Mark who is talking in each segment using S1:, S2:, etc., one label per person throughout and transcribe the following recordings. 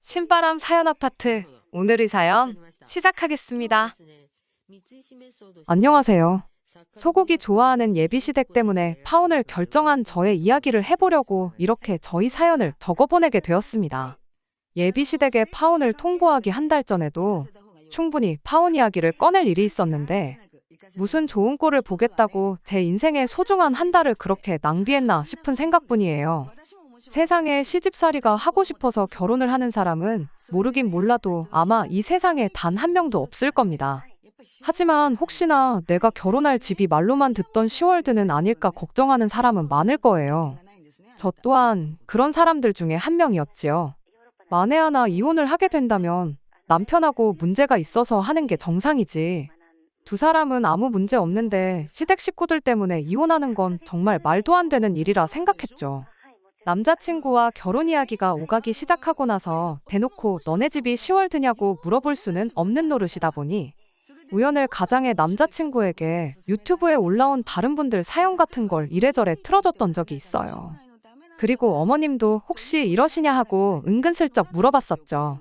S1: 신바람 사연 아파트. 오늘의 사연 시작하겠습니다. 안녕하세요. 소고기 좋아하는 예비시댁 때문에 파혼을 결정한 저의 이야기를 해보려고 이렇게 저희 사연을 적어보내게 되었습니다. 예비시댁의 파혼을 통보하기 한 달 전에도 충분히 파혼 이야기를 꺼낼 일이 있었는데 무슨 좋은 꼴을 보겠다고 제 인생의 소중한 한 달을 그렇게 낭비했나 싶은 생각뿐이에요. 세상에 시집살이가 하고 싶어서 결혼을 하는 사람은 모르긴 몰라도 아마 이 세상에 단 한 명도 없을 겁니다. 하지만 혹시나 내가 결혼할 집이 말로만 듣던 시월드는 아닐까 걱정하는 사람은 많을 거예요. 저 또한 그런 사람들 중에 한 명이었지요. 만에 하나 이혼을 하게 된다면 남편하고 문제가 있어서 하는 게 정상이지. 두 사람은 아무 문제 없는데 시댁 식구들 때문에 이혼하는 건 정말 말도 안 되는 일이라 생각했죠. 남자친구와 결혼 이야기가 오가기 시작하고 나서 대놓고 너네 집이 시월드냐고 물어볼 수는 없는 노릇이다 보니 우연을 가장해 남자친구에게 유튜브에 올라온 다른 분들 사연 같은 걸 이래저래 틀어줬던 적이 있어요. 그리고 어머님도 혹시 이러시냐 하고 은근슬쩍 물어봤었죠.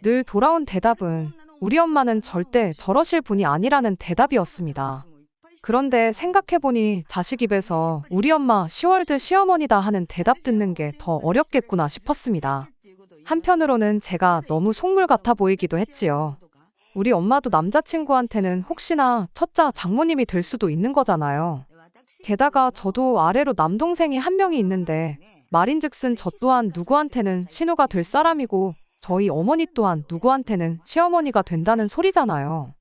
S1: 늘 돌아온 대답은 우리 엄마는 절대 저러실 분이 아니라는 대답이었습니다. 그런데 생각해보니 자식 입에서 우리 엄마 시월드 시어머니다 하는 대답 듣는 게 더 어렵겠구나 싶었습니다. 한편으로는 제가 너무 속물 같아 보이기도 했지요. 우리 엄마도 남자친구한테는 혹시나 첫자 장모님이 될 수도 있는 거잖아요. 게다가 저도 아래로 남동생이 한 명이 있는데 말인즉슨 저 또한 누구한테는 신우가 될 사람이고 저희 어머니 또한 누구한테는 시어머니가 된다는 소리잖아요.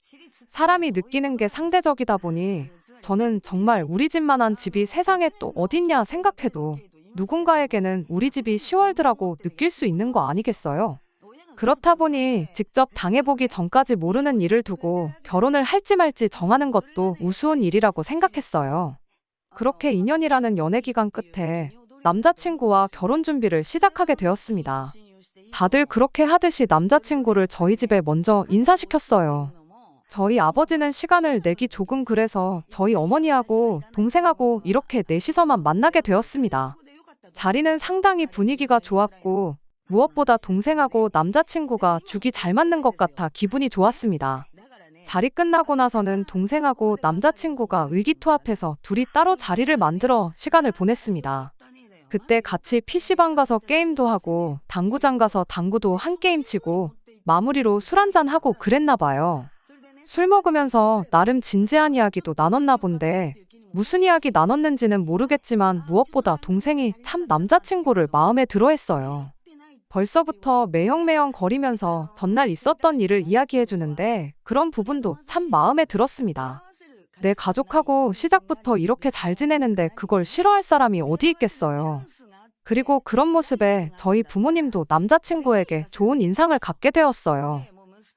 S1: 사람이 느끼는 게 상대적이다 보니 저는 정말 우리 집만한 집이 세상에 또 어딨냐 생각해도 누군가에게는 우리 집이 시월드라고 느낄 수 있는 거 아니겠어요? 그렇다 보니 직접 당해보기 전까지 모르는 일을 두고 결혼을 할지 말지 정하는 것도 우스운 일이라고 생각했어요. 그렇게 2년이라는 연애 기간 끝에 남자친구와 결혼 준비를 시작하게 되었습니다. 다들 그렇게 하듯이 남자친구를 저희 집에 먼저 인사시켰어요. 저희 아버지는 시간을 내기 조금 그래서 저희 어머니하고 동생하고 이렇게 넷이서만 만나게 되었습니다. 자리는 상당히 분위기가 좋았고 무엇보다 동생하고 남자친구가 죽이 잘 맞는 것 같아 기분이 좋았습니다. 자리 끝나고 나서는 동생하고 남자친구가 의기투합해서 둘이 따로 자리를 만들어 시간을 보냈습니다. 그때 같이 PC방 가서 게임도 하고 당구장 가서 당구도 한 게임 치고 마무리로 술 한잔 하고 그랬나 봐요. 술 먹으면서 나름 진지한 이야기도 나눴나 본데 무슨 이야기 나눴는지는 모르겠지만 무엇보다 동생이 참 남자친구를 마음에 들어 했어요. 벌써부터 매형매형 거리면서 전날 있었던 일을 이야기해주는데 그런 부분도 참 마음에 들었습니다. 내 가족하고 시작부터 이렇게 잘 지내는데 그걸 싫어할 사람이 어디 있겠어요. 그리고 그런 모습에 저희 부모님도 남자친구에게 좋은 인상을 갖게 되었어요.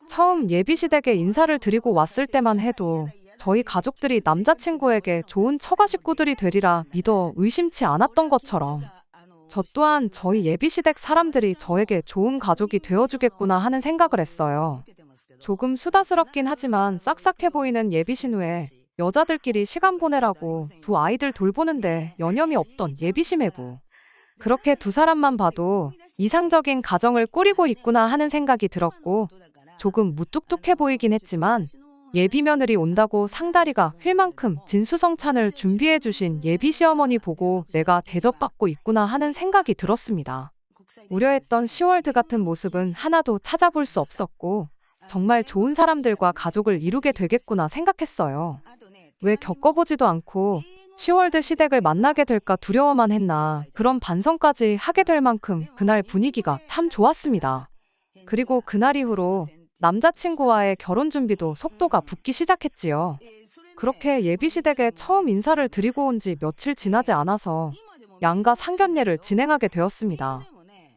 S1: 처음 예비시댁에 인사를 드리고 왔을 때만 해도 저희 가족들이 남자친구에게 좋은 처가 식구들이 되리라 믿어 의심치 않았던 것처럼 저 또한 저희 예비시댁 사람들이 저에게 좋은 가족이 되어주겠구나 하는 생각을 했어요. 조금 수다스럽긴 하지만 싹싹해 보이는 예비신우에 여자들끼리 시간 보내라고 두 아이들 돌보는데 여념이 없던 예비시매부. 그렇게 두 사람만 봐도 이상적인 가정을 꾸리고 있구나 하는 생각이 들었고 조금 무뚝뚝해 보이긴 했지만 예비며느리 온다고 상다리가 휠 만큼 진수성찬을 준비해 주신 예비시어머니 보고 내가 대접받고 있구나 하는 생각이 들었습니다. 우려했던 시월드 같은 모습은 하나도 찾아볼 수 없었고 정말 좋은 사람들과 가족을 이루게 되겠구나 생각했어요. 왜 겪어보지도 않고 시월드 시댁을 만나게 될까 두려워만 했나 그런 반성까지 하게 될 만큼 그날 분위기가 참 좋았습니다. 그리고 그날 이후로 남자친구와의 결혼 준비도 속도가 붙기 시작했지요. 그렇게 예비시댁에 처음 인사를 드리고 온 지 며칠 지나지 않아서 양가 상견례를 진행하게 되었습니다.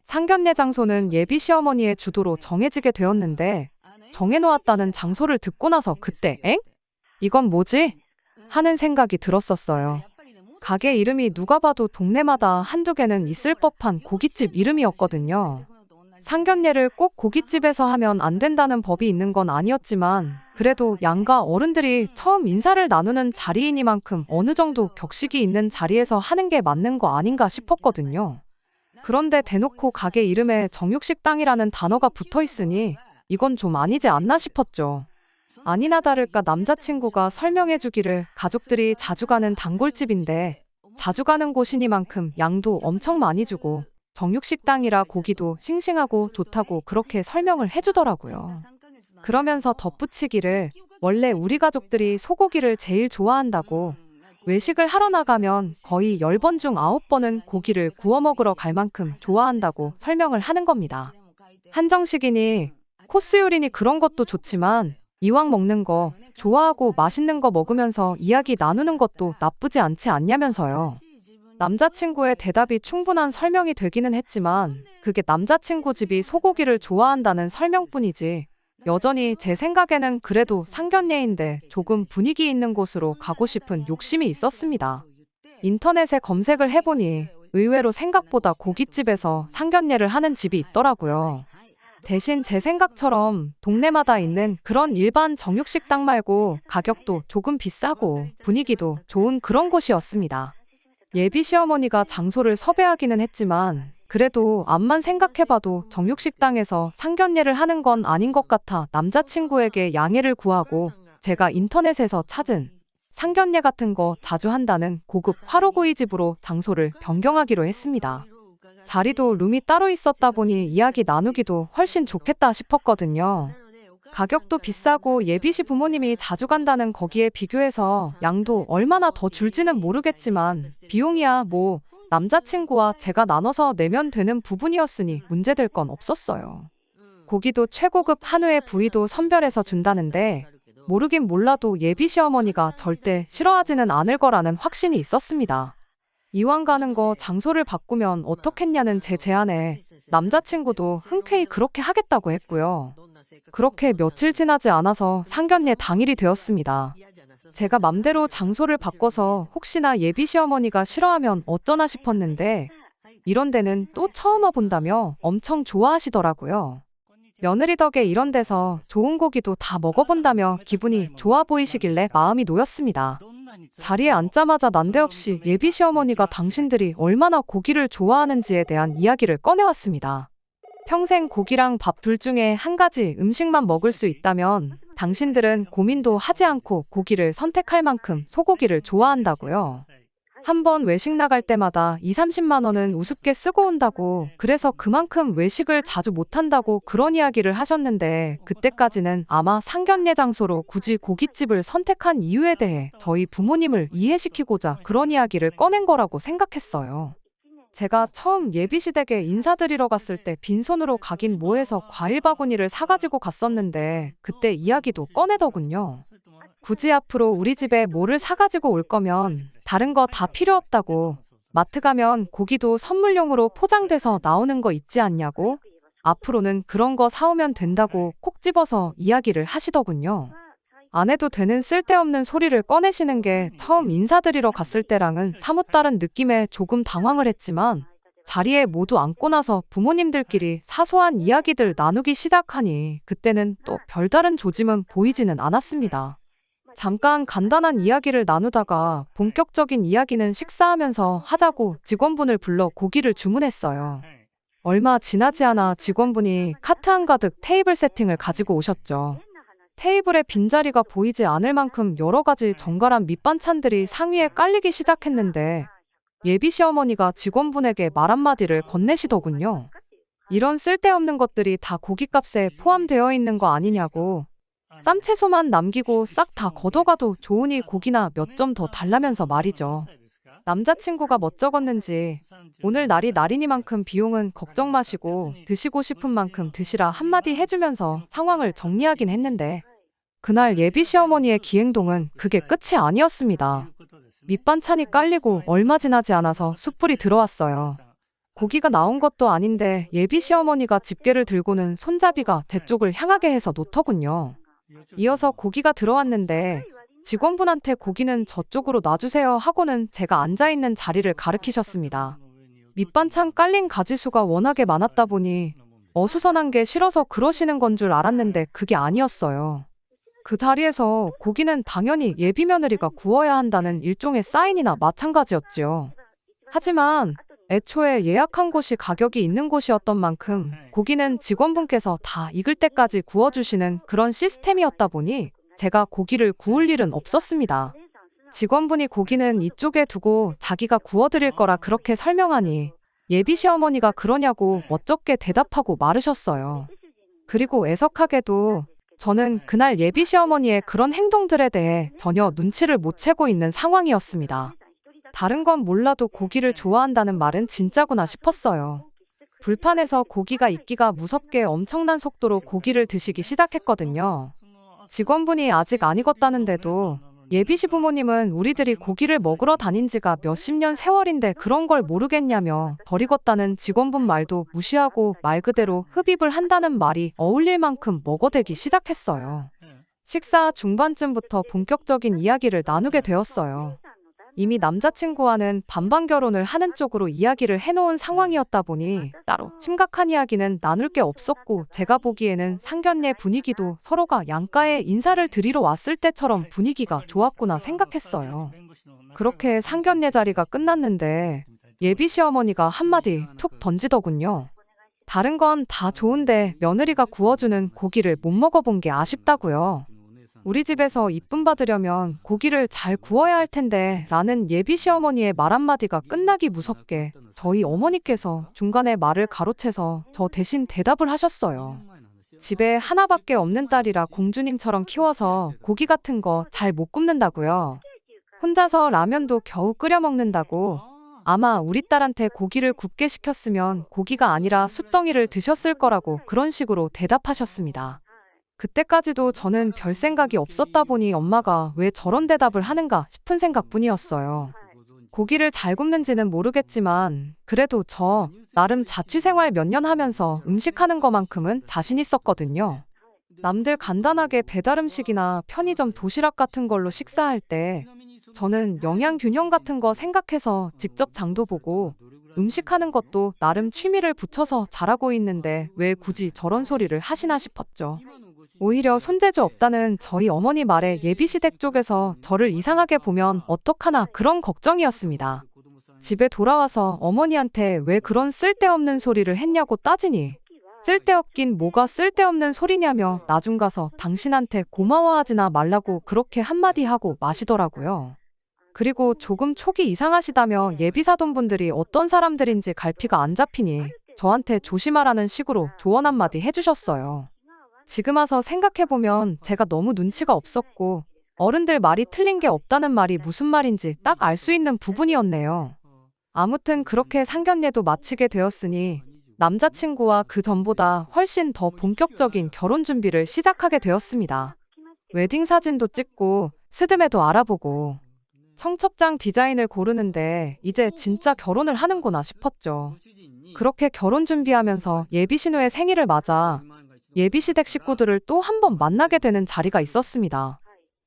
S1: 상견례 장소는 예비시어머니의 주도로 정해지게 되었는데 정해놓았다는 장소를 듣고 나서 그때 엥? 이건 뭐지? 하는 생각이 들었었어요. 가게 이름이 누가 봐도 동네마다 한두 개는 있을 법한 고깃집 이름이었거든요. 상견례를 꼭 고깃집에서 하면 안 된다는 법이 있는 건 아니었지만 그래도 양가 어른들이 처음 인사를 나누는 자리이니만큼 어느 정도 격식이 있는 자리에서 하는 게 맞는 거 아닌가 싶었거든요. 그런데 대놓고 가게 이름에 정육식당이라는 단어가 붙어 있으니 이건 좀 아니지 않나 싶었죠. 아니나 다를까 남자친구가 설명해 주기를 가족들이 자주 가는 단골집인데 자주 가는 곳이니만큼 양도 엄청 많이 주고 정육식당이라 고기도 싱싱하고 좋다고 그렇게 설명을 해주더라고요. 그러면서 덧붙이기를 원래 우리 가족들이 소고기를 제일 좋아한다고 외식을 하러 나가면 거의 10번 중 9번은 고기를 구워 먹으러 갈 만큼 좋아한다고 설명을 하는 겁니다. 한정식이니 코스 요리니 그런 것도 좋지만 이왕 먹는 거 좋아하고 맛있는 거 먹으면서 이야기 나누는 것도 나쁘지 않지 않냐면서요. 남자친구의 대답이 충분한 설명이 되기는 했지만 그게 남자친구 집이 소고기를 좋아한다는 설명뿐이지 여전히 제 생각에는 그래도 상견례인데 조금 분위기 있는 곳으로 가고 싶은 욕심이 있었습니다. 인터넷에 검색을 해보니 의외로 생각보다 고깃집에서 상견례를 하는 집이 있더라고요. 대신 제 생각처럼 동네마다 있는 그런 일반 정육식당 말고 가격도 조금 비싸고 분위기도 좋은 그런 곳이었습니다. 예비 시어머니가 장소를 섭외하기는 했지만 그래도 앞만 생각해봐도 정육식당에서 상견례를 하는 건 아닌 것 같아 남자친구에게 양해를 구하고 제가 인터넷에서 찾은 상견례 같은 거 자주 한다는 고급 화로구이집으로 장소를 변경하기로 했습니다. 자리도 룸이 따로 있었다 보니 이야기 나누기도 훨씬 좋겠다 싶었거든요. 가격도 비싸고 예비시 부모님이 자주 간다는 거기에 비교해서 양도 얼마나 더 줄지는 모르겠지만 비용이야 뭐 남자친구와 제가 나눠서 내면 되는 부분이었으니 문제될 건 없었어요. 고기도 최고급 한우의 부위도 선별해서 준다는데 모르긴 몰라도 예비 시어머니가 절대 싫어하지는 않을 거라는 확신이 있었습니다. 이왕 가는 거 장소를 바꾸면 어떻겠냐는 제 제안에 남자친구도 흔쾌히 그렇게 하겠다고 했고요. 그렇게 며칠 지나지 않아서 상견례 당일이 되었습니다. 제가 맘대로 장소를 바꿔서 혹시나 예비 시어머니가 싫어하면 어쩌나 싶었는데 이런 데는 또 처음 와본다며 엄청 좋아하시더라고요. 며느리 덕에 이런 데서 좋은 고기도 다 먹어본다며 기분이 좋아 보이시길래 마음이 놓였습니다. 자리에 앉자마자 난데없이 예비 시어머니가 당신들이 얼마나 고기를 좋아하는지에 대한 이야기를 꺼내왔습니다. 평생 고기랑 밥 둘 중에 한 가지 음식만 먹을 수 있다면 당신들은 고민도 하지 않고 고기를 선택할 만큼 소고기를 좋아한다고요. 한번 외식 나갈 때마다 2, 30만 원은 우습게 쓰고 온다고 그래서 그만큼 외식을 자주 못한다고 그런 이야기를 하셨는데 그때까지는 아마 상견례 장소로 굳이 고깃집을 선택한 이유에 대해 저희 부모님을 이해시키고자 그런 이야기를 꺼낸 거라고 생각했어요. 제가 처음 예비시댁에 인사드리러 갔을 때 빈손으로 가긴 뭐해서 과일 바구니를 사가지고 갔었는데 그때 이야기도 꺼내더군요. 굳이 앞으로 우리 집에 뭐를 사가지고 올 거면 다른 거 다 필요 없다고 마트 가면 고기도 선물용으로 포장돼서 나오는 거 있지 않냐고 앞으로는 그런 거 사오면 된다고 콕 집어서 이야기를 하시더군요. 안 해도 되는 쓸데없는 소리를 꺼내시는 게 처음 인사드리러 갔을 때랑은 사뭇 다른 느낌에 조금 당황을 했지만 자리에 모두 앉고 나서 부모님들끼리 사소한 이야기들 나누기 시작하니 그때는 또 별다른 조짐은 보이지는 않았습니다. 잠깐 간단한 이야기를 나누다가 본격적인 이야기는 식사하면서 하자고 직원분을 불러 고기를 주문했어요. 얼마 지나지 않아 직원분이 카트 한가득 테이블 세팅을 가지고 오셨죠. 테이블에 빈자리가 보이지 않을 만큼 여러 가지 정갈한 밑반찬들이 상위에 깔리기 시작했는데 예비 시어머니가 직원분에게 말 한마디를 건네시더군요. 이런 쓸데없는 것들이 다 고깃값에 포함되어 있는 거 아니냐고. 쌈채소만 남기고 싹 다 걷어가도 좋으니 고기나 몇 점 더 달라면서 말이죠. 남자친구가 멋쩍었는지 오늘 날이 날이니만큼 비용은 걱정 마시고 드시고 싶은 만큼 드시라 한마디 해주면서 상황을 정리하긴 했는데 그날 예비 시어머니의 기행동은 그게 끝이 아니었습니다. 밑반찬이 깔리고 얼마 지나지 않아서 숯불이 들어왔어요. 고기가 나온 것도 아닌데 예비 시어머니가 집게를 들고는 손잡이가 제 쪽을 향하게 해서 놓더군요. 이어서 고기가 들어왔는데 직원분한테 고기는 저쪽으로 놔주세요 하고는 제가 앉아있는 자리를 가리키셨습니다. 밑반찬 깔린 가지수가 워낙에 많았다 보니 어수선한 게 싫어서 그러시는 건 줄 알았는데 그게 아니었어요. 그 자리에서 고기는 당연히 예비 며느리가 구워야 한다는 일종의 사인이나 마찬가지였지요. 하지만 애초에 예약한 곳이 가격이 있는 곳이었던 만큼 고기는 직원분께서 다 익을 때까지 구워주시는 그런 시스템이었다 보니 제가 고기를 구울 일은 없었습니다. 직원분이 고기는 이쪽에 두고 자기가 구워드릴 거라 그렇게 설명하니 예비 시어머니가 그러냐고 멋쩍게 대답하고 마르셨어요. 그리고 애석하게도 저는 그날 예비 시어머니의 그런 행동들에 대해 전혀 눈치를 못 채고 있는 상황이었습니다. 다른 건 몰라도 고기를 좋아한다는 말은 진짜구나 싶었어요. 불판에서 고기가 익기가 무섭게 엄청난 속도로 고기를 드시기 시작했거든요. 직원분이 아직 안 익었다는데도 예비시 부모님은 우리들이 고기를 먹으러 다닌 지가 몇십 년 세월인데 그런 걸 모르겠냐며 덜 익었다는 직원분 말도 무시하고 말 그대로 흡입을 한다는 말이 어울릴 만큼 먹어대기 시작했어요. 식사 중반쯤부터 본격적인 이야기를 나누게 되었어요. 이미 남자친구와는 반반 결혼을 하는 쪽으로 이야기를 해놓은 상황이었다 보니 따로 심각한 이야기는 나눌 게 없었고 제가 보기에는 상견례 분위기도 서로가 양가에 인사를 드리러 왔을 때처럼 분위기가 좋았구나 생각했어요. 그렇게 상견례 자리가 끝났는데 예비 시어머니가 한마디 툭 던지더군요. 다른 건 다 좋은데 며느리가 구워주는 고기를 못 먹어본 게 아쉽다고요. 우리 집에서 이쁨 받으려면 고기를 잘 구워야 할 텐데 라는 예비 시어머니의 말 한마디가 끝나기 무섭게 저희 어머니께서 중간에 말을 가로채서 저 대신 대답을 하셨어요. 집에 하나밖에 없는 딸이라 공주님처럼 키워서 고기 같은 거 잘 못 굽는다고요. 혼자서 라면도 겨우 끓여 먹는다고. 아마 우리 딸한테 고기를 굽게 시켰으면 고기가 아니라 숯덩이를 드셨을 거라고 그런 식으로 대답하셨습니다. 그때까지도 저는 별 생각이 없었다 보니 엄마가 왜 저런 대답을 하는가 싶은 생각뿐이었어요. 고기를 잘 굽는지는 모르겠지만 그래도 저 나름 자취생활 몇 년 하면서 음식하는 것만큼은 자신 있었거든요. 남들 간단하게 배달 음식이나 편의점 도시락 같은 걸로 식사할 때 저는 영양 균형 같은 거 생각해서 직접 장도 보고 음식하는 것도 나름 취미를 붙여서 잘하고 있는데 왜 굳이 저런 소리를 하시나 싶었죠. 오히려 손재주 없다는 저희 어머니 말에 예비시댁 쪽에서 저를 이상하게 보면 어떡하나 그런 걱정이었습니다. 집에 돌아와서 어머니한테 왜 그런 쓸데없는 소리를 했냐고 따지니 쓸데없긴 뭐가 쓸데없는 소리냐며 나중 가서 당신한테 고마워하지나 말라고 그렇게 한마디 하고 마시더라고요. 그리고 조금 촉이 이상하시다며 예비사돈분들이 어떤 사람들인지 갈피가 안 잡히니 저한테 조심하라는 식으로 조언 한마디 해주셨어요. 지금 와서 생각해보면 제가 너무 눈치가 없었고 어른들 말이 틀린 게 없다는 말이 무슨 말인지 딱 알 수 있는 부분이었네요. 아무튼 그렇게 상견례도 마치게 되었으니 남자친구와 그 전보다 훨씬 더 본격적인 결혼 준비를 시작하게 되었습니다. 웨딩 사진도 찍고 스드메도 알아보고 청첩장 디자인을 고르는데 이제 진짜 결혼을 하는구나 싶었죠. 그렇게 결혼 준비하면서 예비신우의 생일을 맞아 예비시댁 식구들을 또 한 번 만나게 되는 자리가 있었습니다.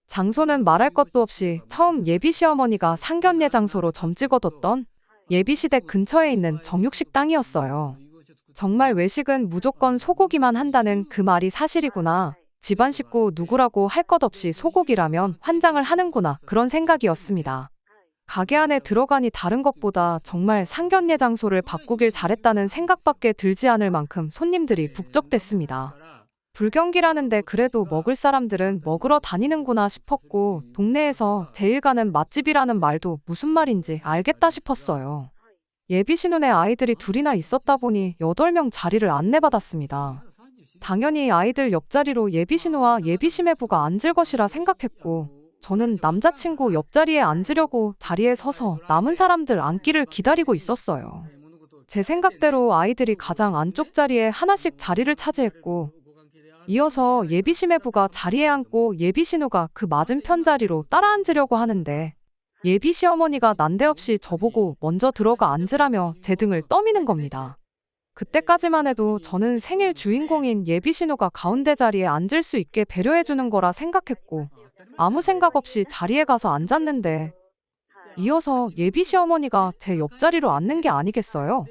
S1: 장소는 말할 것도 없이 처음 예비시어머니가 상견례 장소로 점 찍어뒀던 예비시댁 근처에 있는 정육식당이었어요. 정말 외식은 무조건 소고기만 한다는 그 말이 사실이구나. 집안 식구 누구라고 할 것 없이 소고기라면 환장을 하는구나 그런 생각이었습니다. 가게 안에 들어가니 다른 것보다 정말 상견례 장소를 바꾸길 잘했다는 생각밖에 들지 않을 만큼 손님들이 북적댔습니다. 불경기라는데 그래도 먹을 사람들은 먹으러 다니는구나 싶었고 동네에서 제일 가는 맛집이라는 말도 무슨 말인지 알겠다 싶었어요. 예비신혼에 아이들이 둘이나 있었다 보니 8명 자리를 안내받았습니다. 당연히 아이들 옆자리로 예비신우와 예비시매부가 앉을 것이라 생각했고 저는 남자친구 옆자리에 앉으려고 자리에 서서 남은 사람들 앉기를 기다리고 있었어요. 제 생각대로 아이들이 가장 안쪽 자리에 하나씩 자리를 차지했고 이어서 예비시매부가 자리에 앉고 예비신우가 그 맞은편 자리로 따라 앉으려고 하는데 예비시어머니가 난데없이 저보고 먼저 들어가 앉으라며 제 등을 떠미는 겁니다. 그때까지만 해도 저는 생일 주인공인 예비신우가 가운데 자리에 앉을 수 있게 배려해주는 거라 생각했고 아무 생각 없이 자리에 가서 앉았는데 이어서 예비시어머니가 제 옆자리로 앉는 게 아니겠어요?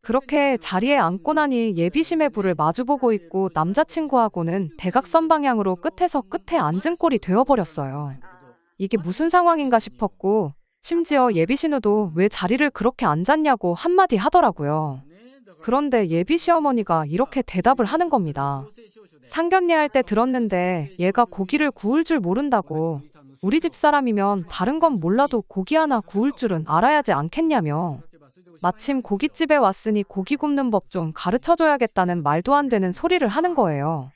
S1: 그렇게 자리에 앉고 나니 예비시매부를 마주보고 있고 남자친구하고는 대각선 방향으로 끝에서 끝에 앉은 꼴이 되어버렸어요. 이게 무슨 상황인가 싶었고 심지어 예비 신우도 왜 자리를 그렇게 앉았냐고 한마디 하더라고요. 그런데 예비 시어머니가 이렇게 대답을 하는 겁니다. 상견례 할 때 들었는데 얘가 고기를 구울 줄 모른다고. 우리 집 사람이면 다른 건 몰라도 고기 하나 구울 줄은 알아야지 않겠냐며. 마침 고깃집에 왔으니 고기 굽는 법 좀 가르쳐줘야겠다는 말도 안 되는 소리를 하는 거예요.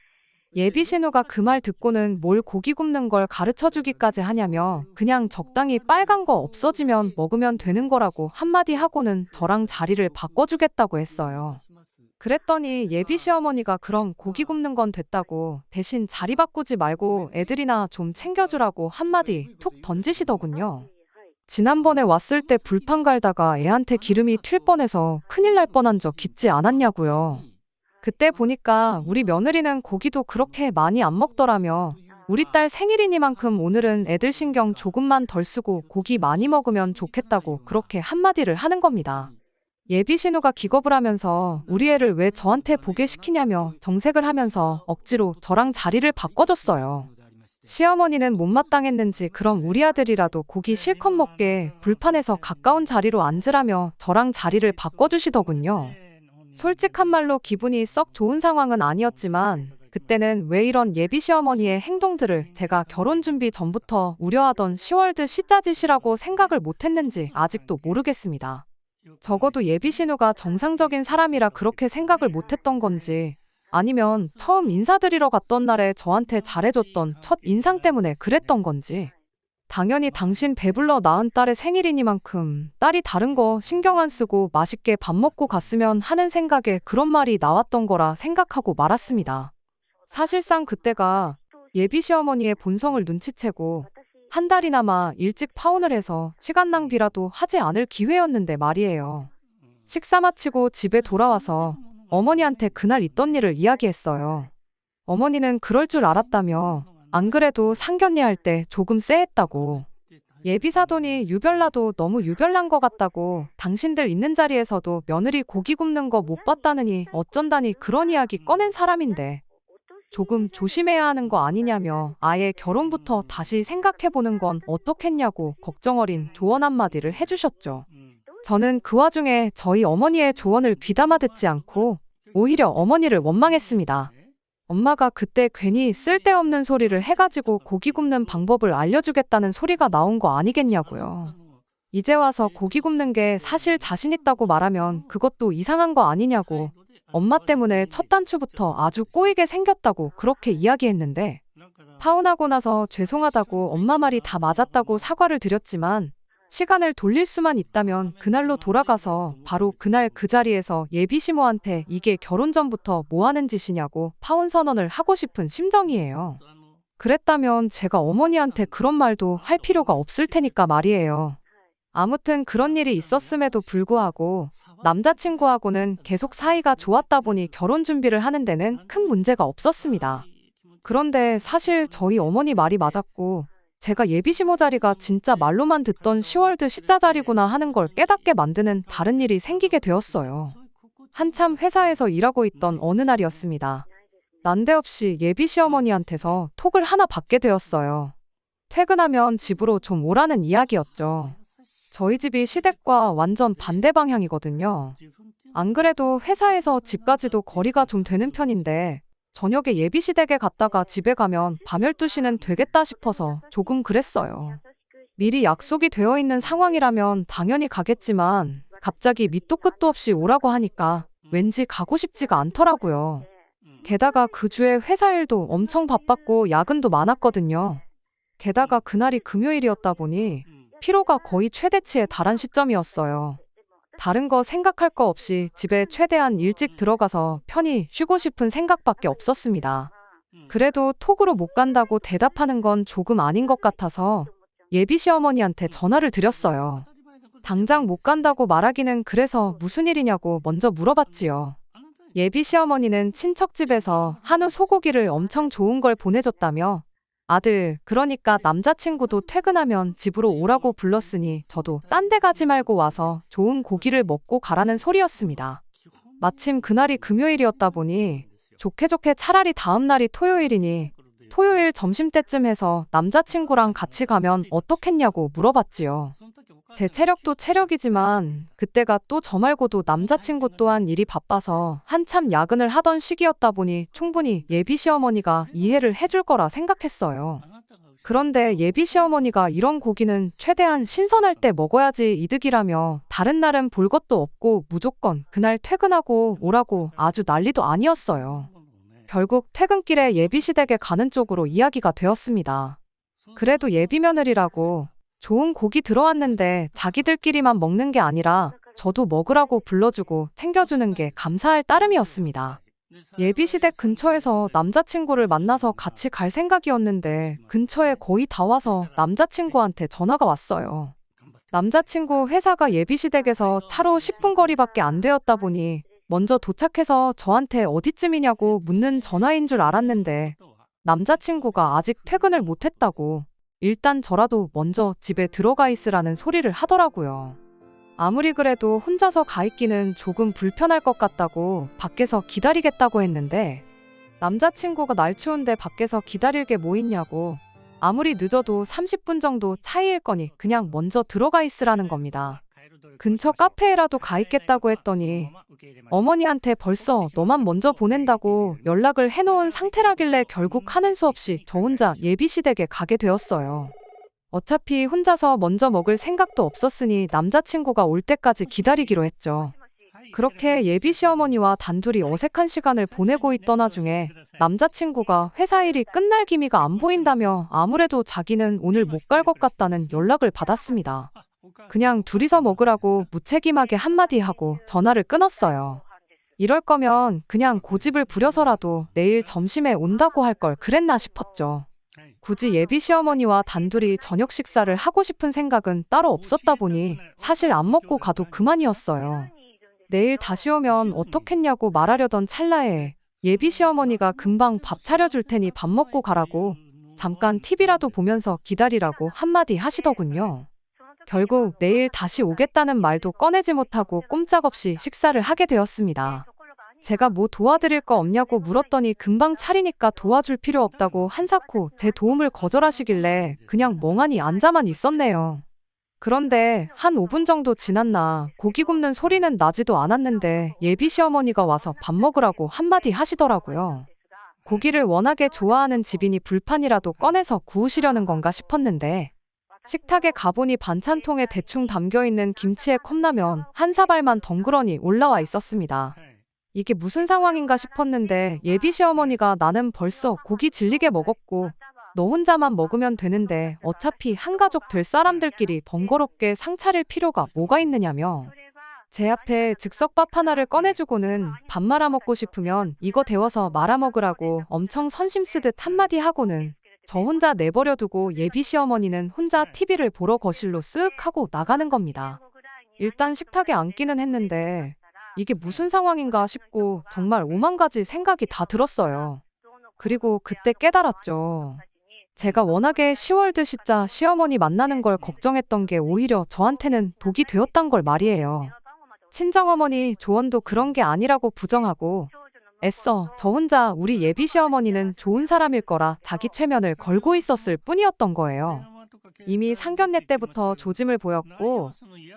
S1: 예비 신우가 그 말 듣고는 뭘 고기 굽는 걸 가르쳐주기까지 하냐며 그냥 적당히 빨간 거 없어지면 먹으면 되는 거라고 한마디 하고는 저랑 자리를 바꿔주겠다고 했어요. 그랬더니 예비 시어머니가 그럼 고기 굽는 건 됐다고 대신 자리 바꾸지 말고 애들이나 좀 챙겨주라고 한마디 툭 던지시더군요. 지난번에 왔을 때 불판 갈다가 애한테 기름이 튈 뻔해서 큰일 날 뻔한 적 있지 않았냐고요. 그때 보니까 우리 며느리는 고기도 그렇게 많이 안 먹더라며 우리 딸 생일이니만큼 오늘은 애들 신경 조금만 덜 쓰고 고기 많이 먹으면 좋겠다고 그렇게 한마디를 하는 겁니다. 예비 신우가 기겁을 하면서 우리 애를 왜 저한테 보게 시키냐며 정색을 하면서 억지로 저랑 자리를 바꿔줬어요. 시어머니는 못마땅했는지 그럼 우리 아들이라도 고기 실컷 먹게 불판에서 가까운 자리로 앉으라며 저랑 자리를 바꿔주시더군요. 솔직한 말로 기분이 썩 좋은 상황은 아니었지만 그때는 왜 이런 예비 시어머니의 행동들을 제가 결혼 준비 전부터 우려하던 시월드 시짜짓이라고 생각을 못했는지 아직도 모르겠습니다. 적어도 예비 신우가 정상적인 사람이라 그렇게 생각을 못했던 건지 아니면 처음 인사드리러 갔던 날에 저한테 잘해줬던 첫 인상 때문에 그랬던 건지 당연히 당신 배불러 낳은 딸의 생일이니만큼 딸이 다른 거 신경 안 쓰고 맛있게 밥 먹고 갔으면 하는 생각에 그런 말이 나왔던 거라 생각하고 말았습니다. 사실상 그때가 예비 시어머니의 본성을 눈치채고 한 달이나마 일찍 파혼을 해서 시간 낭비라도 하지 않을 기회였는데 말이에요. 식사 마치고 집에 돌아와서 어머니한테 그날 있던 일을 이야기했어요. 어머니는 그럴 줄 알았다며 안 그래도 상견례 할 때 조금 쎄했다고. 예비 사돈이 유별나도 너무 유별난 것 같다고 당신들 있는 자리에서도 며느리 고기 굽는 거 못 봤다느니 어쩐다니 그런 이야기 꺼낸 사람인데 조금 조심해야 하는 거 아니냐며 아예 결혼부터 다시 생각해보는 건 어떻겠냐고 걱정 어린 조언 한마디를 해주셨죠. 저는 그 와중에 저희 어머니의 조언을 귀담아 듣지 않고 오히려 어머니를 원망했습니다. 엄마가 그때 괜히 쓸데없는 소리를 해가지고 고기 굽는 방법을 알려주겠다는 소리가 나온 거 아니겠냐고요. 이제 와서 고기 굽는 게 사실 자신 있다고 말하면 그것도 이상한 거 아니냐고 엄마 때문에 첫 단추부터 아주 꼬이게 생겼다고 그렇게 이야기했는데 파혼하고 나서 죄송하다고 엄마 말이 다 맞았다고 사과를 드렸지만 시간을 돌릴 수만 있다면 그날로 돌아가서 바로 그날 그 자리에서 예비 시모한테 이게 결혼 전부터 뭐 하는 짓이냐고 파혼 선언을 하고 싶은 심정이에요. 그랬다면 제가 어머니한테 그런 말도 할 필요가 없을 테니까 말이에요. 아무튼 그런 일이 있었음에도 불구하고 남자친구하고는 계속 사이가 좋았다 보니 결혼 준비를 하는 데는 큰 문제가 없었습니다. 그런데 사실 저희 어머니 말이 맞았고 제가 예비시모 자리가 진짜 말로만 듣던 시월드 시자 자리구나 하는 걸 깨닫게 만드는 다른 일이 생기게 되었어요. 한참 회사에서 일하고 있던 어느 날이었습니다. 난데없이 예비시어머니한테서 톡을 하나 받게 되었어요. 퇴근하면 집으로 좀 오라는 이야기였죠. 저희 집이 시댁과 완전 반대 방향이거든요. 안 그래도 회사에서 집까지도 거리가 좀 되는 편인데 저녁에 예비시댁에 갔다가 집에 가면 밤 12시는 되겠다 싶어서 조금 그랬어요. 미리 약속이 되어 있는 상황이라면 당연히 가겠지만 갑자기 밑도 끝도 없이 오라고 하니까 왠지 가고 싶지가 않더라고요. 게다가 그 주에 회사 일도 엄청 바빴고 야근도 많았거든요. 게다가 그날이 금요일이었다 보니 피로가 거의 최대치에 달한 시점이었어요. 다른 거 생각할 거 없이 집에 최대한 일찍 들어가서 편히 쉬고 싶은 생각밖에 없었습니다. 그래도 톡으로 못 간다고 대답하는 건 조금 아닌 것 같아서 예비 시어머니한테 전화를 드렸어요. 당장 못 간다고 말하기는 그래서 무슨 일이냐고 먼저 물어봤지요. 예비 시어머니는 친척 집에서 한우 소고기를 엄청 좋은 걸 보내줬다며 아들, 그러니까 남자친구도 퇴근하면 집으로 오라고 불렀으니 저도 딴 데 가지 말고 와서 좋은 고기를 먹고 가라는 소리였습니다. 마침 그날이 금요일이었다 보니 좋게 좋게 차라리 다음 날이 토요일이니 토요일 점심때쯤 해서 남자친구랑 같이 가면 어떻겠냐고 물어봤지요. 제 체력도 체력이지만 그때가 또 저 말고도 남자친구 또한 일이 바빠서 한참 야근을 하던 시기였다 보니 충분히 예비 시어머니가 이해를 해줄 거라 생각했어요. 그런데 예비 시어머니가 이런 고기는 최대한 신선할 때 먹어야지 이득이라며 다른 날은 볼 것도 없고 무조건 그날 퇴근하고 오라고 아주 난리도 아니었어요. 결국 퇴근길에 예비 시댁에 가는 쪽으로 이야기가 되었습니다. 그래도 예비 며느리라고 좋은 고기 들어왔는데 자기들끼리만 먹는 게 아니라 저도 먹으라고 불러주고 챙겨주는 게 감사할 따름이었습니다. 예비시댁 근처에서 남자친구를 만나서 같이 갈 생각이었는데 근처에 거의 다 와서 남자친구한테 전화가 왔어요. 남자친구 회사가 예비시댁에서 차로 10분 거리밖에 안 되었다 보니 먼저 도착해서 저한테 어디쯤이냐고 묻는 전화인 줄 알았는데 남자친구가 아직 퇴근을 못했다고 일단 저라도 먼저 집에 들어가 있으라는 소리를 하더라고요. 아무리 그래도 혼자서 가 있기는 조금 불편할 것 같다고 밖에서 기다리겠다고 했는데 남자친구가 날 추운데 밖에서 기다릴 게 뭐 있냐고 아무리 늦어도 30분 정도 차이일 거니 그냥 먼저 들어가 있으라는 겁니다. 근처 카페에라도 가 있겠다고 했더니 어머니한테 벌써 너만 먼저 보낸다고 연락을 해놓은 상태라길래 결국 하는 수 없이 저 혼자 예비시댁에 가게 되었어요. 어차피 혼자서 먼저 먹을 생각도 없었으니 남자친구가 올 때까지 기다리기로 했죠. 그렇게 예비 시어머니와 단둘이 어색한 시간을 보내고 있던 와중에 남자친구가 회사 일이 끝날 기미가 안 보인다며 아무래도 자기는 오늘 못 갈 것 같다는 연락을 받았습니다. 그냥 둘이서 먹으라고 무책임하게 한마디 하고 전화를 끊었어요. 이럴 거면 그냥 고집을 부려서라도 내일 점심에 온다고 할 걸 그랬나 싶었죠. 굳이 예비 시어머니와 단둘이 저녁 식사를 하고 싶은 생각은 따로 없었다 보니 사실 안 먹고 가도 그만이었어요. 내일 다시 오면 어떻겠냐고 말하려던 찰나에 예비 시어머니가 금방 밥 차려줄 테니 밥 먹고 가라고 잠깐 TV라도 보면서 기다리라고 한마디 하시더군요. 결국 내일 다시 오겠다는 말도 꺼내지 못하고 꼼짝없이 식사를 하게 되었습니다. 제가 뭐 도와드릴 거 없냐고 물었더니 금방 차리니까 도와줄 필요 없다고 한사코 제 도움을 거절하시길래 그냥 멍하니 앉아만 있었네요. 그런데 한 5분 정도 지났나 고기 굽는 소리는 나지도 않았는데 예비 시어머니가 와서 밥 먹으라고 한마디 하시더라고요. 고기를 워낙에 좋아하는 집이니 불판이라도 꺼내서 구우시려는 건가 싶었는데 식탁에 가보니 반찬통에 대충 담겨있는 김치에 컵라면 한 사발만 덩그러니 올라와 있었습니다. 이게 무슨 상황인가 싶었는데 예비 시어머니가 나는 벌써 고기 질리게 먹었고 너 혼자만 먹으면 되는데 어차피 한 가족 될 사람들끼리 번거롭게 상 차릴 필요가 뭐가 있느냐며 제 앞에 즉석밥 하나를 꺼내주고는 밥 말아 먹고 싶으면 이거 데워서 말아 먹으라고 엄청 선심 쓰듯 한마디 하고는 저 혼자 내버려 두고 예비 시어머니는 혼자 TV를 보러 거실로 쓱 하고 나가는 겁니다. 일단 식탁에 앉기는 했는데 이게 무슨 상황인가 싶고 정말 오만 가지 생각이 다 들었어요. 그리고 그때 깨달았죠. 제가 워낙에 10월 시자 시어머니 만나는 걸 걱정했던 게 오히려 저한테는 독이 되었단 걸 말이에요. 친정어머니 조언도 그런 게 아니라고 부정하고 애써 저 혼자 우리 예비 시어머니는 좋은 사람일 거라 자기 최면을 걸고 있었을 뿐이었던 거예요. 이미 상견례 때부터 조짐을 보였고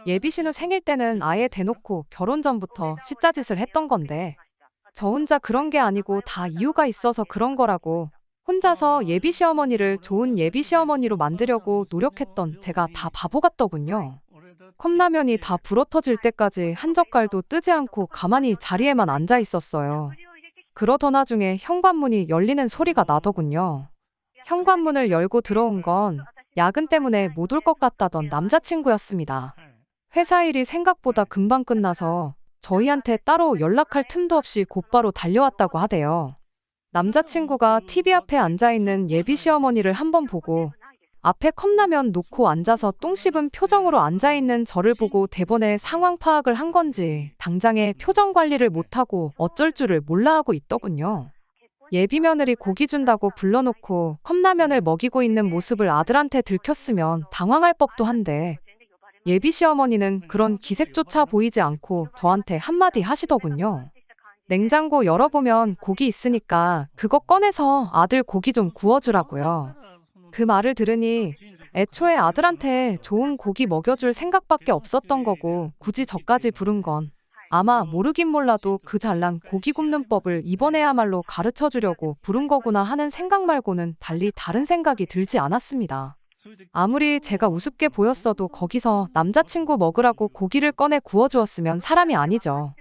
S1: 예비 신우 생일 때는 아예 대놓고 결혼 전부터 시짜짓을 했던 건데 저 혼자 그런 게 아니고 다 이유가 있어서 그런 거라고 혼자서 예비 시어머니를 좋은 예비 시어머니로 만들려고 노력했던 제가 다 바보 같더군요. 컵라면이 다 불어터질 때까지 한 젓갈도 뜨지 않고 가만히 자리에만 앉아 있었어요. 그러던 와중에 현관문이 열리는 소리가 나더군요. 현관문을 열고 들어온 건 야근 때문에 못 올 것 같다던 남자친구였습니다. 회사 일이 생각보다 금방 끝나서 저희한테 따로 연락할 틈도 없이 곧바로 달려왔다고 하대요. 남자친구가 TV 앞에 앉아있는 예비 시어머니를 한번 보고 앞에 컵라면 놓고 앉아서 똥 씹은 표정으로 앉아있는 저를 보고 대번에 상황 파악을 한 건지 당장에 표정 관리를 못하고 어쩔 줄을 몰라 하고 있더군요. 예비 며느리 고기 준다고 불러놓고 컵라면을 먹이고 있는 모습을 아들한테 들켰으면 당황할 법도 한데 예비 시어머니는 그런 기색조차 보이지 않고 저한테 한마디 하시더군요. 냉장고 열어보면 고기 있으니까 그거 꺼내서 아들 고기 좀 구워주라고요. 그 말을 들으니 애초에 아들한테 좋은 고기 먹여줄 생각밖에 없었던 거고 굳이 저까지 부른 건 아마 모르긴 몰라도 그 잘난 고기 굽는 법을 이번에야말로 가르쳐 주려고 부른 거구나 하는 생각 말고는 달리 다른 생각이 들지 않았습니다. 아무리 제가 우습게 보였어도 거기서 남자친구 먹으라고 고기를 꺼내 구워주었으면 사람이 아니죠.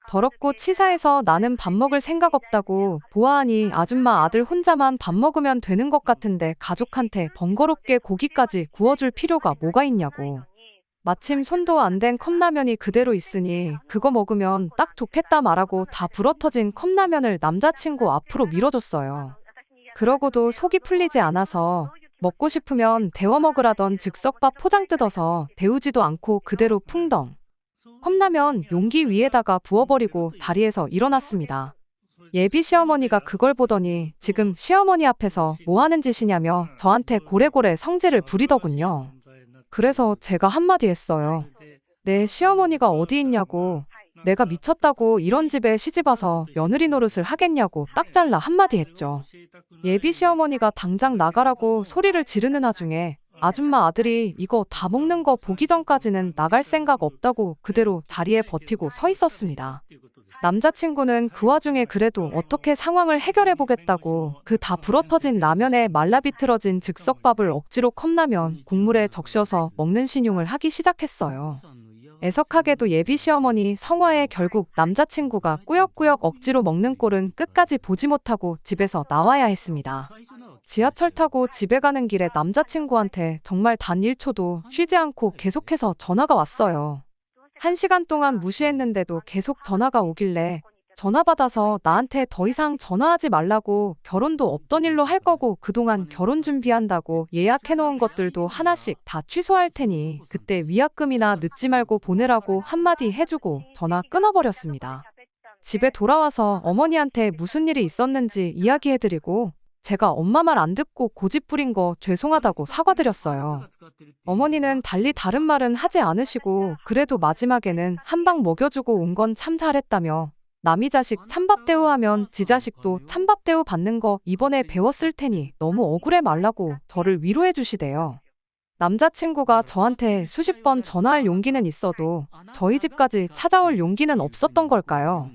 S1: 더럽고 치사해서 나는 밥 먹을 생각 없다고 보아하니 아줌마 아들 혼자만 밥 먹으면 되는 것 같은데 가족한테 번거롭게 고기까지 구워줄 필요가 뭐가 있냐고. 마침 손도 안 댄 컵라면이 그대로 있으니 그거 먹으면 딱 좋겠다 말하고 다 불어터진 컵라면을 남자친구 앞으로 밀어줬어요. 그러고도 속이 풀리지 않아서 먹고 싶으면 데워 먹으라던 즉석밥 포장 뜯어서 데우지도 않고 그대로 풍덩. 컵라면 용기 위에다가 부어버리고 다리에서 일어났습니다. 예비 시어머니가 그걸 보더니 지금 시어머니 앞에서 뭐 하는 짓이냐며 저한테 고래고래 성질을 부리더군요. 그래서 제가 한마디 했어요. 내 시어머니가 어디 있냐고, 내가 미쳤다고 이런 집에 시집와서 며느리 노릇을 하겠냐고 딱 잘라 한마디 했죠. 예비 시어머니가 당장 나가라고 소리를 지르는 와중에 아줌마 아들이 이거 다 먹는 거 보기 전까지는 나갈 생각 없다고 그대로 자리에 버티고 서 있었습니다. 남자친구는 그 와중에 그래도 어떻게 상황을 해결해 보겠다고 그 다 불어터진 라면에 말라비틀어진 즉석밥을 억지로 컵라면 국물에 적셔서 먹는 신용을 하기 시작했어요. 애석하게도 예비 시어머니 성화에 결국 남자친구가 꾸역꾸역 억지로 먹는 꼴은 끝까지 보지 못하고 집에서 나와야 했습니다. 지하철 타고 집에 가는 길에 남자친구한테 정말 단 1초도 쉬지 않고 계속해서 전화가 왔어요. 1시간 동안 무시했는데도 계속 전화가 오길래 전화 받아서 나한테 더 이상 전화하지 말라고, 결혼도 없던 일로 할 거고 그동안 결혼 준비한다고 예약해놓은 것들도 하나씩 다 취소할 테니 그때 위약금이나 늦지 말고 보내라고 한마디 해주고 전화 끊어버렸습니다. 집에 돌아와서 어머니한테 무슨 일이 있었는지 이야기해드리고 제가 엄마 말 안 듣고 고집 부린 거 죄송하다고 사과드렸어요. 어머니는 달리 다른 말은 하지 않으시고 그래도 마지막에는 한 방 먹여주고 온 건 참 잘했다며 남이 자식 찬밥 대우하면 지 자식도 찬밥 대우 받는 거 이번에 배웠을 테니 너무 억울해 말라고 저를 위로해 주시대요. 남자친구가 저한테 수십 번 전화할 용기는 있어도 저희 집까지 찾아올 용기는 없었던 걸까요?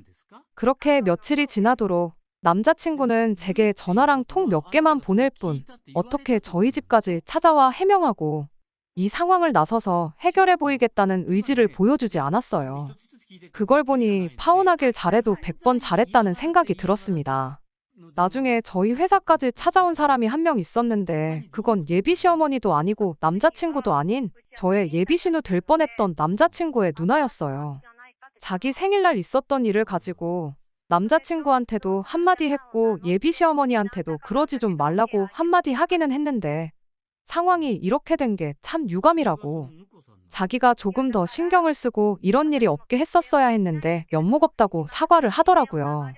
S1: 그렇게 며칠이 지나도록 남자친구는 제게 전화랑 통 몇 개만 보낼 뿐 어떻게 저희 집까지 찾아와 해명하고 이 상황을 나서서 해결해 보이겠다는 의지를 보여주지 않았어요. 그걸 보니 파혼하길 잘해도 100번 잘했다는 생각이 들었습니다. 나중에 저희 회사까지 찾아온 사람이 한 명 있었는데 그건 예비 시어머니도 아니고 남자친구도 아닌 저의 예비 신우 될 뻔했던 남자친구의 누나였어요. 자기 생일날 있었던 일을 가지고 남자친구한테도 한마디 했고 예비 시어머니한테도 그러지 좀 말라고 한마디 하기는 했는데 상황이 이렇게 된 게 참 유감이라고. 자기가 조금 더 신경을 쓰고 이런 일이 없게 했었어야 했는데 면목 없다고 사과를 하더라고요.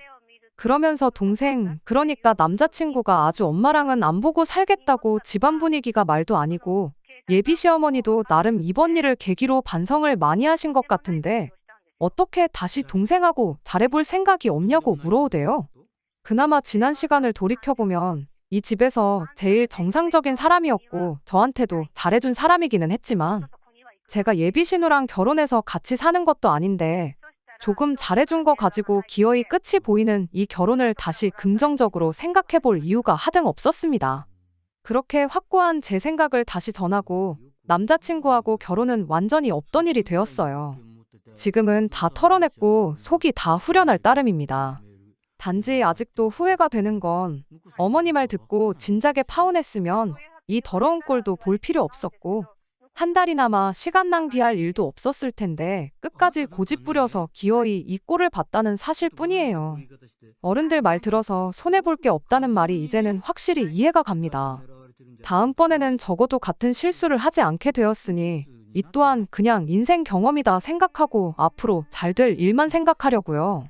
S1: 그러면서 동생, 그러니까 남자친구가 아주 엄마랑은 안 보고 살겠다고 집안 분위기가 말도 아니고 예비 시어머니도 나름 이번 일을 계기로 반성을 많이 하신 것 같은데 어떻게 다시 동생하고 잘해볼 생각이 없냐고 물어오대요. 그나마 지난 시간을 돌이켜보면 이 집에서 제일 정상적인 사람이었고 저한테도 잘해준 사람이기는 했지만 제가 예비 신우랑 결혼해서 같이 사는 것도 아닌데 조금 잘해준 거 가지고 기어이 끝이 보이는 이 결혼을 다시 긍정적으로 생각해볼 이유가 하등 없었습니다. 그렇게 확고한 제 생각을 다시 전하고 남자친구하고 결혼은 완전히 없던 일이 되었어요. 지금은 다 털어냈고 속이 다 후련할 따름입니다. 단지 아직도 후회가 되는 건 어머니 말 듣고 진작에 파혼했으면 이 더러운 꼴도 볼 필요 없었고 한 달이나마 시간 낭비할 일도 없었을 텐데 끝까지 고집 부려서 기어이 이 꼴을 봤다는 사실 뿐이에요. 어른들 말 들어서 손해볼 게 없다는 말이 이제는 확실히 이해가 갑니다. 다음번에는 적어도 같은 실수를 하지 않게 되었으니 이 또한 그냥 인생 경험이다 생각하고 앞으로 잘 될 일만 생각하려고요.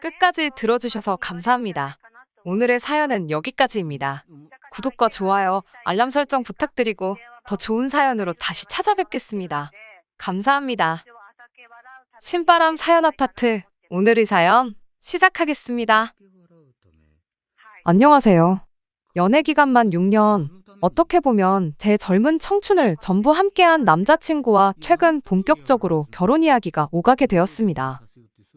S1: 끝까지 들어주셔서 감사합니다. 오늘의 사연은 여기까지입니다. 구독과 좋아요, 알람 설정 부탁드리고 더 좋은 사연으로 다시 찾아뵙겠습니다. 감사합니다. 신바람 사연 아파트, 오늘의 사연 시작하겠습니다. 안녕하세요. 연애 기간만 6년, 어떻게 보면 제 젊은 청춘을 전부 함께한 남자친구와 최근 본격적으로 결혼 이야기가 오가게 되었습니다.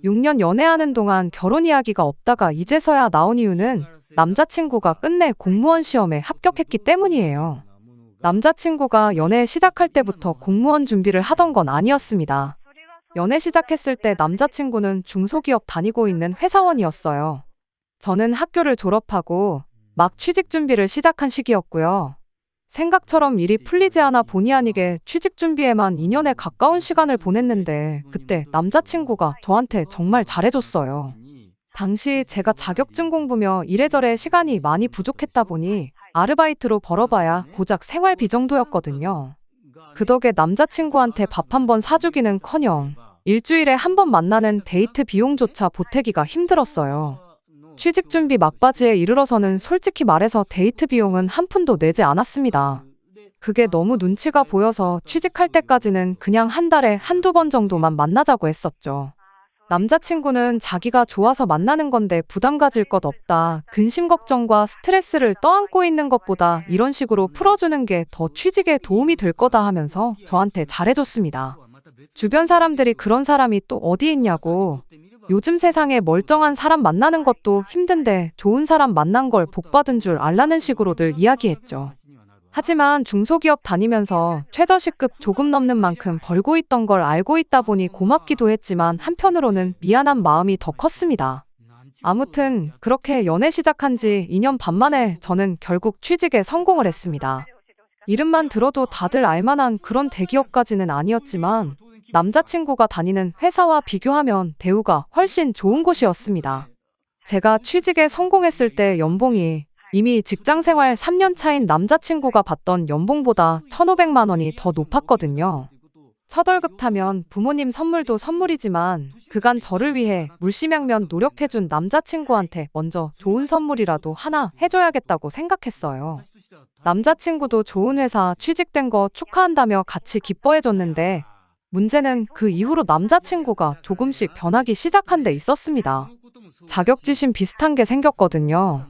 S1: 6년 연애하는 동안 결혼 이야기가 없다가 이제서야 나온 이유는 남자친구가 끝내 공무원 시험에 합격했기 때문이에요. 남자친구가 연애 시작할 때부터 공무원 준비를 하던 건 아니었습니다. 연애 시작했을 때 남자친구는 중소기업 다니고 있는 회사원이었어요. 저는 학교를 졸업하고 막 취직 준비를 시작한 시기였고요. 생각처럼 일이 풀리지 않아 본의 아니게 취직 준비에만 2년에 가까운 시간을 보냈는데 그때 남자친구가 저한테 정말 잘해줬어요. 당시 제가 자격증 공부며 이래저래 시간이 많이 부족했다 보니 아르바이트로 벌어봐야 고작 생활비 정도였거든요. 그 덕에 남자친구한테 밥 한 번 사주기는커녕 일주일에 한 번 만나는 데이트 비용조차 보태기가 힘들었어요. 취직 준비 막바지에 이르러서는 솔직히 말해서 데이트 비용은 한 푼도 내지 않았습니다. 그게 너무 눈치가 보여서 취직할 때까지는 그냥 한 달에 한두 번 정도만 만나자고 했었죠. 남자친구는 자기가 좋아서 만나는 건데 부담 가질 것 없다. 근심 걱정과 스트레스를 떠안고 있는 것보다 이런 식으로 풀어주는 게 더 취직에 도움이 될 거다 하면서 저한테 잘해줬습니다. 주변 사람들이 그런 사람이 또 어디 있냐고, 요즘 세상에 멀쩡한 사람 만나는 것도 힘든데 좋은 사람 만난 걸 복받은 줄 알라는 식으로들 이야기했죠. 하지만 중소기업 다니면서 최저시급 조금 넘는 만큼 벌고 있던 걸 알고 있다 보니 고맙기도 했지만 한편으로는 미안한 마음이 더 컸습니다. 아무튼 그렇게 연애 시작한 지 2년 반 만에 저는 결국 취직에 성공을 했습니다. 이름만 들어도 다들 알만한 그런 대기업까지는 아니었지만 남자친구가 다니는 회사와 비교하면 대우가 훨씬 좋은 곳이었습니다. 제가 취직에 성공했을 때 연봉이 이미 직장생활 3년 차인 남자친구가 받던 연봉보다 1,500만 원이 더 높았거든요. 첫 월급 타면 부모님 선물도 선물이지만 그간 저를 위해 물심양면 노력해준 남자친구한테 먼저 좋은 선물이라도 하나 해줘야겠다고 생각했어요. 남자친구도 좋은 회사 취직된 거 축하한다며 같이 기뻐해줬는데 문제는 그 이후로 남자친구가 조금씩 변하기 시작한 데 있었습니다. 자격지심 비슷한 게 생겼거든요.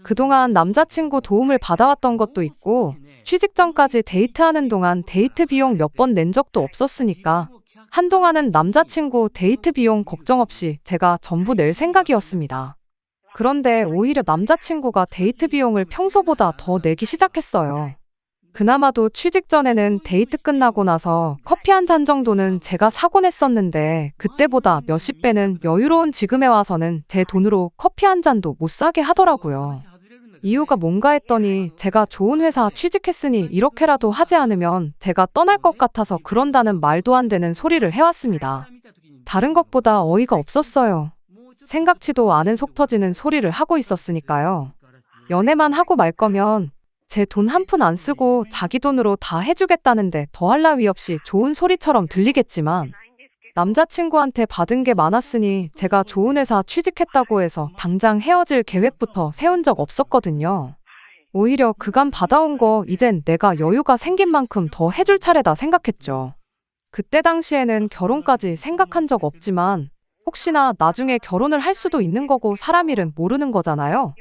S1: 그동안 남자친구 도움을 받아왔던 것도 있고 취직 전까지 데이트하는 동안 데이트 비용 몇 번 낸 적도 없었으니까 한동안은 남자친구 데이트 비용 걱정 없이 제가 전부 낼 생각이었습니다. 그런데 오히려 남자친구가 데이트 비용을 평소보다 더 내기 시작했어요. 그나마도 취직 전에는 데이트 끝나고 나서 커피 한 잔 정도는 제가 사곤 했었는데 그때보다 몇십 배는 여유로운 지금에 와서는 제 돈으로 커피 한 잔도 못 사게 하더라고요. 이유가 뭔가 했더니 제가 좋은 회사 취직했으니 이렇게라도 하지 않으면 제가 떠날 것 같아서 그런다는 말도 안 되는 소리를 해왔습니다. 다른 것보다 어이가 없었어요. 생각지도 않은 속 터지는 소리를 하고 있었으니까요. 연애만 하고 말 거면 제 돈 한 푼 안 쓰고 자기 돈으로 다 해주겠다는데 더할 나위 없이 좋은 소리처럼 들리겠지만 남자친구한테 받은 게 많았으니 제가 좋은 회사 취직했다고 해서 당장 헤어질 계획부터 세운 적 없었거든요. 오히려 그간 받아온 거 이젠 내가 여유가 생긴 만큼 더 해줄 차례다 생각했죠. 그때 당시에는 결혼까지 생각한 적 없지만 혹시나 나중에 결혼을 할 수도 있는 거고 사람 일은 모르는 거잖아요.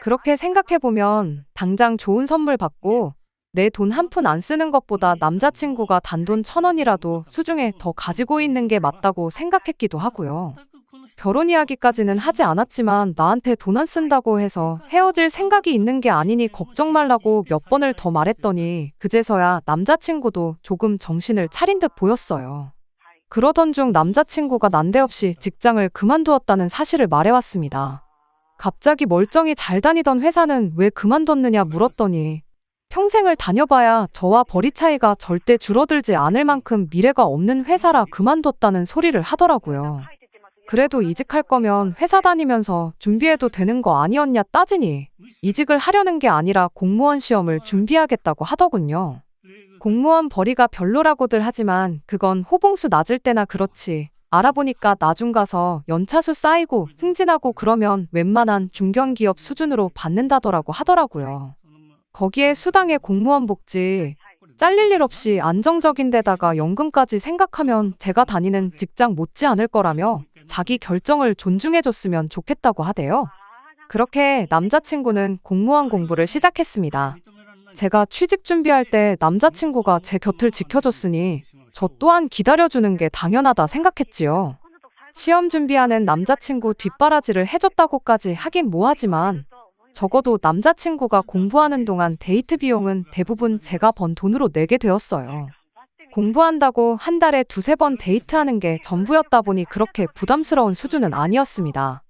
S1: 그렇게 생각해보면 당장 좋은 선물 받고 내 돈 한 푼 안 쓰는 것보다 남자친구가 단돈 1,000원이라도 수중에 더 가지고 있는 게 맞다고 생각했기도 하고요. 결혼 이야기까지는 하지 않았지만 나한테 돈 안 쓴다고 해서 헤어질 생각이 있는 게 아니니 걱정 말라고 몇 번을 더 말했더니 그제서야 남자친구도 조금 정신을 차린 듯 보였어요. 그러던 중 남자친구가 난데없이 직장을 그만두었다는 사실을 말해왔습니다. 갑자기 멀쩡히 잘 다니던 회사는 왜 그만뒀느냐 물었더니 평생을 다녀봐야 저와 벌이 차이가 절대 줄어들지 않을 만큼 미래가 없는 회사라 그만뒀다는 소리를 하더라고요. 그래도 이직할 거면 회사 다니면서 준비해도 되는 거 아니었냐 따지니 이직을 하려는 게 아니라 공무원 시험을 준비하겠다고 하더군요. 공무원 벌이가 별로라고들 하지만 그건 호봉수 낮을 때나 그렇지. 알아보니까 나중 가서 연차수 쌓이고 승진하고 그러면 웬만한 중견기업 수준으로 받는다더라고 하더라고요. 거기에 수당에 공무원 복지, 잘릴 일 없이 안정적인 데다가 연금까지 생각하면 제가 다니는 직장 못지 않을 거라며 자기 결정을 존중해줬으면 좋겠다고 하대요. 그렇게 남자친구는 공무원 공부를 시작했습니다. 제가 취직 준비할 때 남자친구가 제 곁을 지켜줬으니 저 또한 기다려주는 게 당연하다 생각했지요. 시험 준비하는 남자친구 뒷바라지를 해줬다고까지 하긴 뭐하지만 적어도 남자친구가 공부하는 동안 데이트 비용은 대부분 제가 번 돈으로 내게 되었어요. 공부한다고 한 달에 두세 번 데이트하는 게 전부였다 보니 그렇게 부담스러운 수준은 아니었습니다.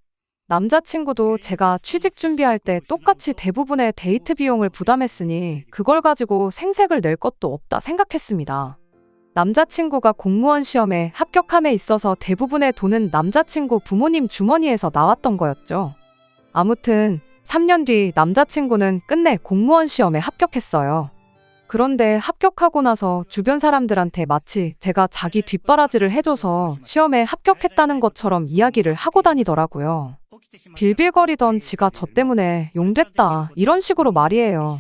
S1: 남자친구도 제가 취직 준비할 때 똑같이 대부분의 데이트 비용을 부담했으니 그걸 가지고 생색을 낼 것도 없다 생각했습니다. 남자친구가 공무원 시험에 합격함에 있어서 대부분의 돈은 남자친구 부모님 주머니에서 나왔던 거였죠. 아무튼 3년 뒤 남자친구는 끝내 공무원 시험에 합격했어요. 그런데 합격하고 나서 주변 사람들한테 마치 제가 자기 뒷바라지를 해줘서 시험에 합격했다는 것처럼 이야기를 하고 다니더라고요. 빌빌거리던 지가 저 때문에 용됐다 이런 식으로 말이에요.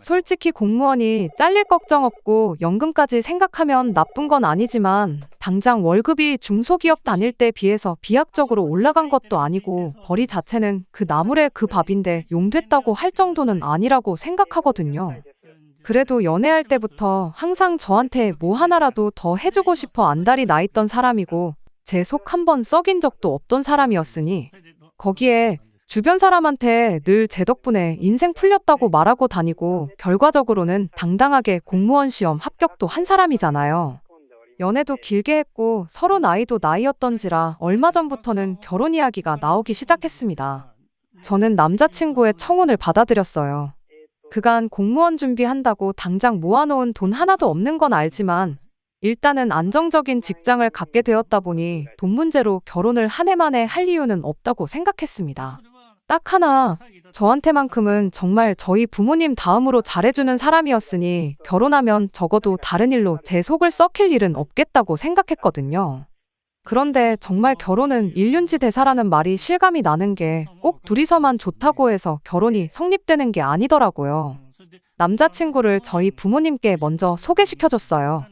S1: 솔직히 공무원이 잘릴 걱정 없고 연금까지 생각하면 나쁜 건 아니지만 당장 월급이 중소기업 다닐 때 비해서 비약적으로 올라간 것도 아니고 벌이 자체는 그 나물의 그 밥인데 용됐다고 할 정도는 아니라고 생각하거든요. 그래도 연애할 때부터 항상 저한테 뭐 하나라도 더 해주고 싶어 안달이 나 있던 사람이고 제 속 한 번 썩인 적도 없던 사람이었으니 거기에 주변 사람한테 늘 제 덕분에 인생 풀렸다고 말하고 다니고 결과적으로는 당당하게 공무원 시험 합격도 한 사람이잖아요. 연애도 길게 했고 서로 나이도 나이였던지라 얼마 전부터는 결혼 이야기가 나오기 시작했습니다. 저는 남자친구의 청혼을 받아들였어요. 그간 공무원 준비한다고 당장 모아놓은 돈 하나도 없는 건 알지만 일단은 안정적인 직장을 갖게 되었다 보니 돈 문제로 결혼을 한 해 만에 할 이유는 없다고 생각했습니다. 딱 하나, 저한테만큼은 정말 저희 부모님 다음으로 잘해주는 사람이었으니 결혼하면 적어도 다른 일로 제 속을 썩힐 일은 없겠다고 생각했거든요. 그런데 정말 결혼은 일륜지대사라는 말이 실감이 나는 게 꼭 둘이서만 좋다고 해서 결혼이 성립되는 게 아니더라고요. 남자친구를 저희 부모님께 먼저 소개시켜줬어요.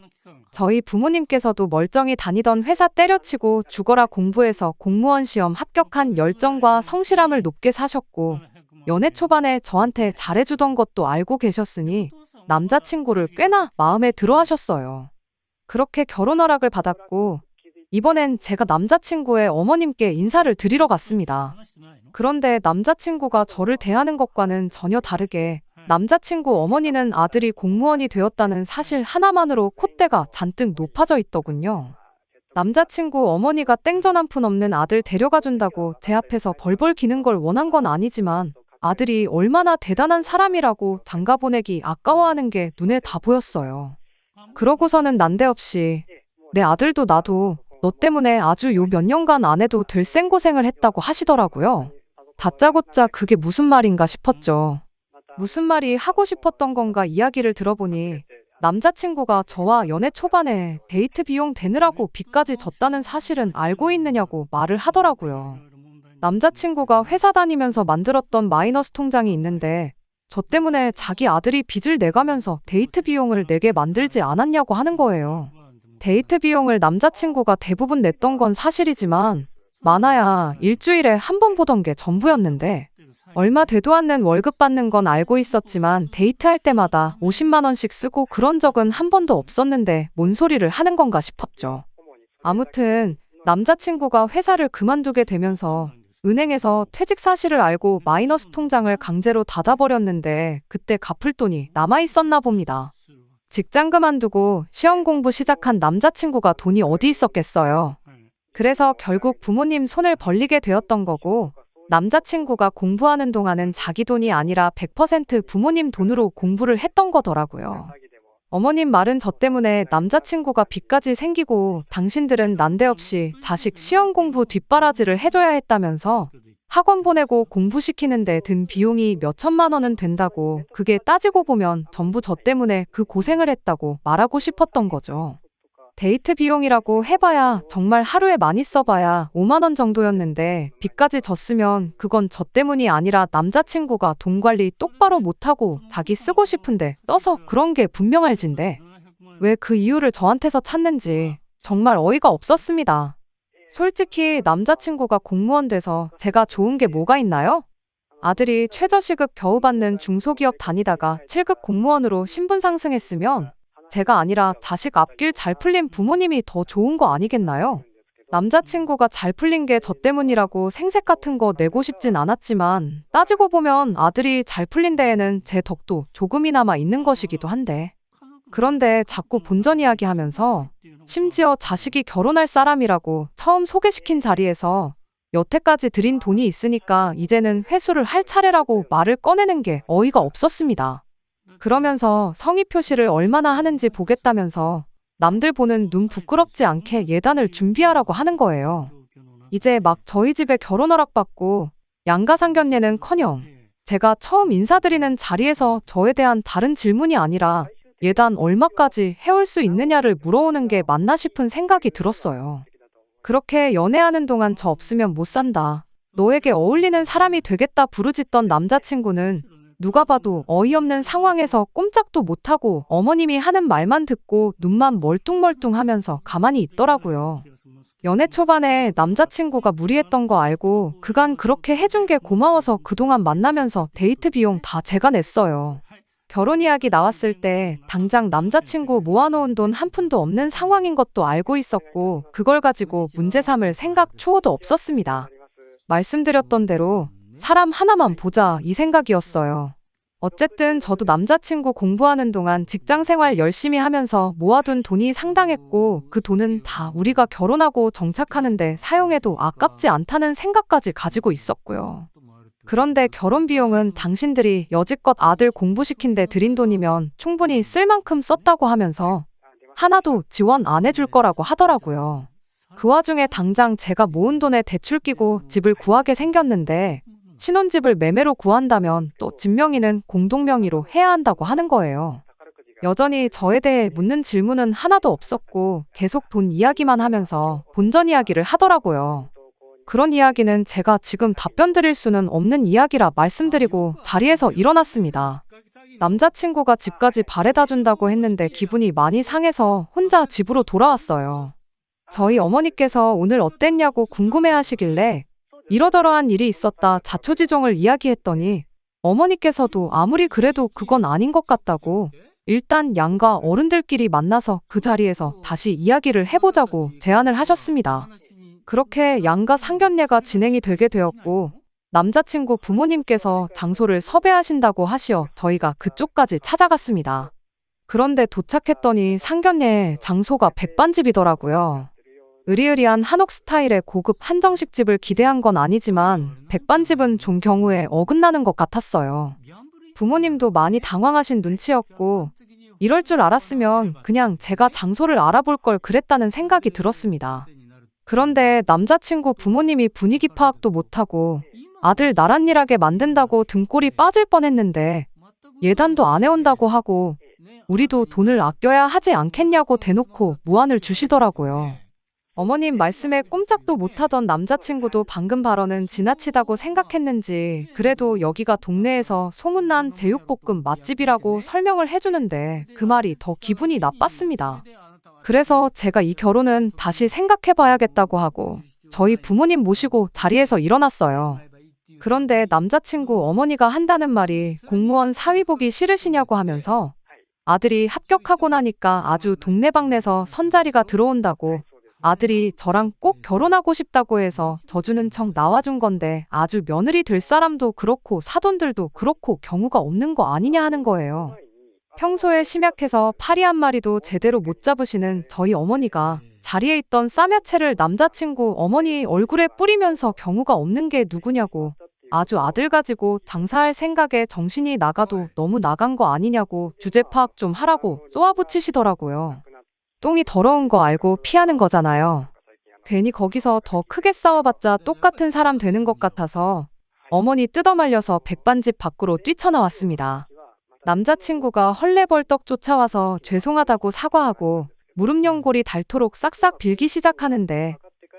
S1: 저희 부모님께서도 멀쩡히 다니던 회사 때려치고 죽어라 공부해서 공무원 시험 합격한 열정과 성실함을 높게 사셨고 연애 초반에 저한테 잘해주던 것도 알고 계셨으니 남자친구를 꽤나 마음에 들어 하셨어요. 그렇게 결혼 허락을 받았고 이번엔 제가 남자친구의 어머님께 인사를 드리러 갔습니다. 그런데 남자친구가 저를 대하는 것과는 전혀 다르게 남자친구 어머니는 아들이 공무원이 되었다는 사실 하나만으로 콧대가 잔뜩 높아져 있더군요. 남자친구 어머니가 땡전 한 푼 없는 아들 데려가 준다고 제 앞에서 벌벌 기는 걸 원한 건 아니지만 아들이 얼마나 대단한 사람이라고 장가 보내기 아까워하는 게 눈에 다 보였어요. 그러고서는 난데없이 내 아들도 나도 너 때문에 아주 요 몇 년간 안 해도 될 생고생을 했다고 하시더라고요. 다짜고짜 그게 무슨 말인가 싶었죠. 무슨 말이 하고 싶었던 건가 이야기를 들어보니 남자친구가 저와 연애 초반에 데이트 비용 대느라고 빚까지 졌다는 사실은 알고 있느냐고 말을 하더라고요. 남자친구가 회사 다니면서 만들었던 마이너스 통장이 있는데 저 때문에 자기 아들이 빚을 내가면서 데이트 비용을 내게 만들지 않았냐고 하는 거예요. 데이트 비용을 남자친구가 대부분 냈던 건 사실이지만 많아야 일주일에 한 번 보던 게 전부였는데 얼마 되도 않는 월급 받는 건 알고 있었지만 데이트할 때마다 50만 원씩 쓰고 그런 적은 한 번도 없었는데 뭔 소리를 하는 건가 싶었죠. 아무튼 남자친구가 회사를 그만두게 되면서 은행에서 퇴직 사실을 알고 마이너스 통장을 강제로 닫아버렸는데 그때 갚을 돈이 남아있었나 봅니다. 직장 그만두고 시험 공부 시작한 남자친구가 돈이 어디 있었겠어요. 그래서 결국 부모님 손을 벌리게 되었던 거고 남자친구가 공부하는 동안은 자기 돈이 아니라 100% 부모님 돈으로 공부를 했던 거더라고요. 어머님 말은 저 때문에 남자친구가 빚까지 생기고 당신들은 난데없이 자식 시험 공부 뒷바라지를 해줘야 했다면서 학원 보내고 공부시키는데 든 비용이 몇 천만 원은 된다고 그게 따지고 보면 전부 저 때문에 그 고생을 했다고 말하고 싶었던 거죠. 데이트 비용이라고 해봐야 정말 하루에 많이 써봐야 5만 원 정도였는데 빚까지 졌으면 그건 저 때문이 아니라 남자친구가 돈 관리 똑바로 못하고 자기 쓰고 싶은데 써서 그런 게 분명할진데 왜 그 이유를 저한테서 찾는지 정말 어이가 없었습니다. 솔직히 남자친구가 공무원 돼서 제가 좋은 게 뭐가 있나요? 아들이 최저시급 겨우 받는 중소기업 다니다가 7급 공무원으로 신분 상승했으면 제가 아니라 자식 앞길 잘 풀린 부모님이 더 좋은 거 아니겠나요? 남자친구가 잘 풀린 게 저 때문이라고 생색 같은 거 내고 싶진 않았지만 따지고 보면 아들이 잘 풀린 데에는 제 덕도 조금이나마 있는 것이기도 한데. 그런데 자꾸 본전 이야기하면서 심지어 자식이 결혼할 사람이라고 처음 소개시킨 자리에서 여태까지 들인 돈이 있으니까 이제는 회수를 할 차례라고 말을 꺼내는 게 어이가 없었습니다. 그러면서 성의 표시를 얼마나 하는지 보겠다면서 남들 보는 눈 부끄럽지 않게 예단을 준비하라고 하는 거예요. 이제 막 저희 집에 결혼 허락받고 양가상견례는커녕 제가 처음 인사드리는 자리에서 저에 대한 다른 질문이 아니라 예단 얼마까지 해올 수 있느냐를 물어오는 게 맞나 싶은 생각이 들었어요. 그렇게 연애하는 동안 저 없으면 못 산다. 너에게 어울리는 사람이 되겠다 부르짖던 남자친구는 누가 봐도 어이없는 상황에서 꼼짝도 못하고 어머님이 하는 말만 듣고 눈만 멀뚱멀뚱하면서 가만히 있더라고요. 연애 초반에 남자친구가 무리했던 거 알고 그간 그렇게 해준 게 고마워서 그동안 만나면서 데이트 비용 다 제가 냈어요. 결혼 이야기 나왔을 때 당장 남자친구 모아놓은 돈 한 푼도 없는 상황인 것도 알고 있었고 그걸 가지고 문제 삼을 생각 추호도 없었습니다. 말씀드렸던 대로 사람 하나만 보자 이 생각이었어요. 어쨌든 저도 남자친구 공부하는 동안 직장 생활 열심히 하면서 모아둔 돈이 상당했고 그 돈은 다 우리가 결혼하고 정착하는데 사용해도 아깝지 않다는 생각까지 가지고 있었고요. 그런데 결혼 비용은 당신들이 여지껏 아들 공부시킨 데 들인 돈이면 충분히 쓸 만큼 썼다고 하면서 하나도 지원 안 해줄 거라고 하더라고요. 그 와중에 당장 제가 모은 돈에 대출 끼고 집을 구하게 생겼는데 신혼집을 매매로 구한다면 또 집 명의는 공동명의로 해야 한다고 하는 거예요. 여전히 저에 대해 묻는 질문은 하나도 없었고 계속 돈 이야기만 하면서 본전 이야기를 하더라고요. 그런 이야기는 제가 지금 답변 드릴 수는 없는 이야기라 말씀드리고 자리에서 일어났습니다. 남자친구가 집까지 바래다 준다고 했는데 기분이 많이 상해서 혼자 집으로 돌아왔어요. 저희 어머니께서 오늘 어땠냐고 궁금해하시길래 이러저러한 일이 있었다 자초지종을 이야기했더니 어머니께서도 아무리 그래도 그건 아닌 것 같다고 일단 양가 어른들끼리 만나서 그 자리에서 다시 이야기를 해보자고 제안을 하셨습니다. 그렇게 양가 상견례가 진행이 되게 되었고 남자친구 부모님께서 장소를 섭외하신다고 하시어 저희가 그쪽까지 찾아갔습니다. 그런데 도착했더니 상견례 장소가 백반집이더라고요. 으리으리한 한옥 스타일의 고급 한정식집을 기대한 건 아니지만 백반집은 좀 경우에 어긋나는 것 같았어요. 부모님도 많이 당황하신 눈치였고 이럴 줄 알았으면 그냥 제가 장소를 알아볼 걸 그랬다는 생각이 들었습니다. 그런데 남자친구 부모님이 분위기 파악도 못하고 아들 나랏일하게 만든다고 등골이 빠질 뻔했는데 예단도 안 해온다고 하고 우리도 돈을 아껴야 하지 않겠냐고 대놓고 무안을 주시더라고요. 어머님 말씀에 꼼짝도 못하던 남자친구도 방금 발언은 지나치다고 생각했는지 그래도 여기가 동네에서 소문난 제육볶음 맛집이라고 설명을 해주는데 그 말이 더 기분이 나빴습니다. 그래서 제가 이 결혼은 다시 생각해봐야겠다고 하고 저희 부모님 모시고 자리에서 일어났어요. 그런데 남자친구 어머니가 한다는 말이 공무원 사위 보기 싫으시냐고 하면서 아들이 합격하고 나니까 아주 동네방네서 선자리가 들어온다고 아들이 저랑 꼭 결혼하고 싶다고 해서 져주는 척 나와준 건데 아주 며느리 될 사람도 그렇고 사돈들도 그렇고 경우가 없는 거 아니냐 하는 거예요. 평소에 심약해서 파리 한 마리도 제대로 못 잡으시는 저희 어머니가 자리에 있던 쌈야채를 남자친구 어머니 얼굴에 뿌리면서 경우가 없는 게 누구냐고 아주 아들 가지고 장사할 생각에 정신이 나가도 너무 나간 거 아니냐고 주제 파악 좀 하라고 쏘아붙이시더라고요. 똥이 더러운 거 알고 피하는 거잖아요. 괜히 거기서 더 크게 싸워봤자 똑같은 사람 되는 것 같아서 어머니 뜯어말려서 백반집 밖으로 뛰쳐나왔습니다. 남자친구가 헐레벌떡 쫓아와서 죄송하다고 사과하고 무릎 연골이 닳도록 싹싹 빌기 시작하는데